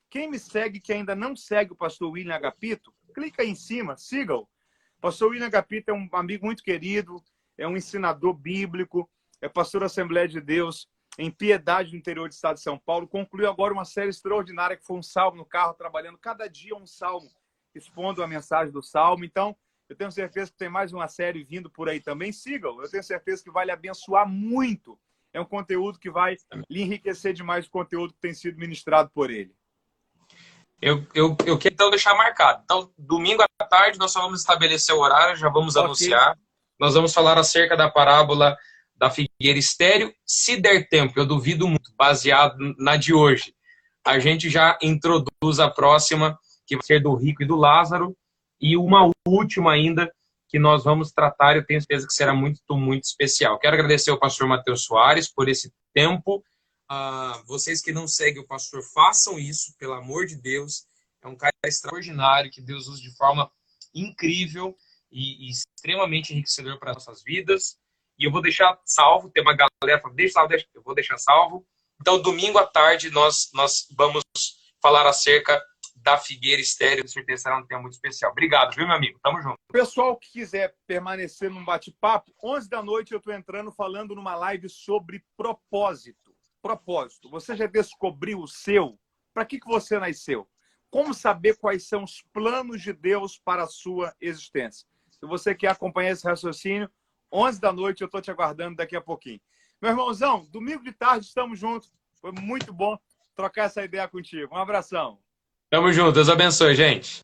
Quem me segue, que ainda não segue o pastor William Agapito, clica aí em cima, siga-o. O pastor William Agapito é um amigo muito querido, é um ensinador bíblico, é pastor da Assembleia de Deus em Piedade, no interior do estado de São Paulo. Concluiu agora uma série extraordinária, que foi um salmo no carro, trabalhando cada dia um salmo, expondo a mensagem do salmo. Então, eu tenho certeza que tem mais uma série vindo por aí também. Siga-o, eu tenho certeza que vai lhe abençoar muito. É um conteúdo que vai lhe enriquecer demais o conteúdo que tem sido ministrado por ele. Eu quero então deixar marcado. Então, domingo à tarde, nós só vamos estabelecer o horário, já vamos anunciar. Nós vamos falar acerca da parábola da Figueira Estéreo. Se der tempo, eu duvido muito, baseado na de hoje. A gente já introduz a próxima, que vai ser do Rico e do Lázaro. E uma última ainda, que nós vamos tratar, eu tenho certeza que será muito, muito especial. Quero agradecer ao pastor Matheus Soares por esse tempo. Vocês que não seguem o pastor, façam isso, pelo amor de Deus. É um cara extraordinário, que Deus usa de forma incrível e extremamente enriquecedor para as nossas vidas. E eu vou deixar salvo, tem uma galera falando, deixa salvo, eu vou deixar salvo. Então, domingo à tarde, nós vamos falar acerca da Figueira Estéreo. Com certeza será um tema muito especial. Obrigado, viu, meu amigo? Tamo junto. Pessoal que quiser permanecer num bate-papo, 11 da noite eu estou entrando falando numa live sobre propósito. Propósito. Você já descobriu o seu? Para que você nasceu? Como saber quais são os planos de Deus para a sua existência? Se você quer acompanhar esse raciocínio, 11 da noite eu estou te aguardando daqui a pouquinho. Meu irmãozão, domingo de tarde estamos juntos. Foi muito bom trocar essa ideia contigo. Um abração. Tamo junto. Deus abençoe, gente.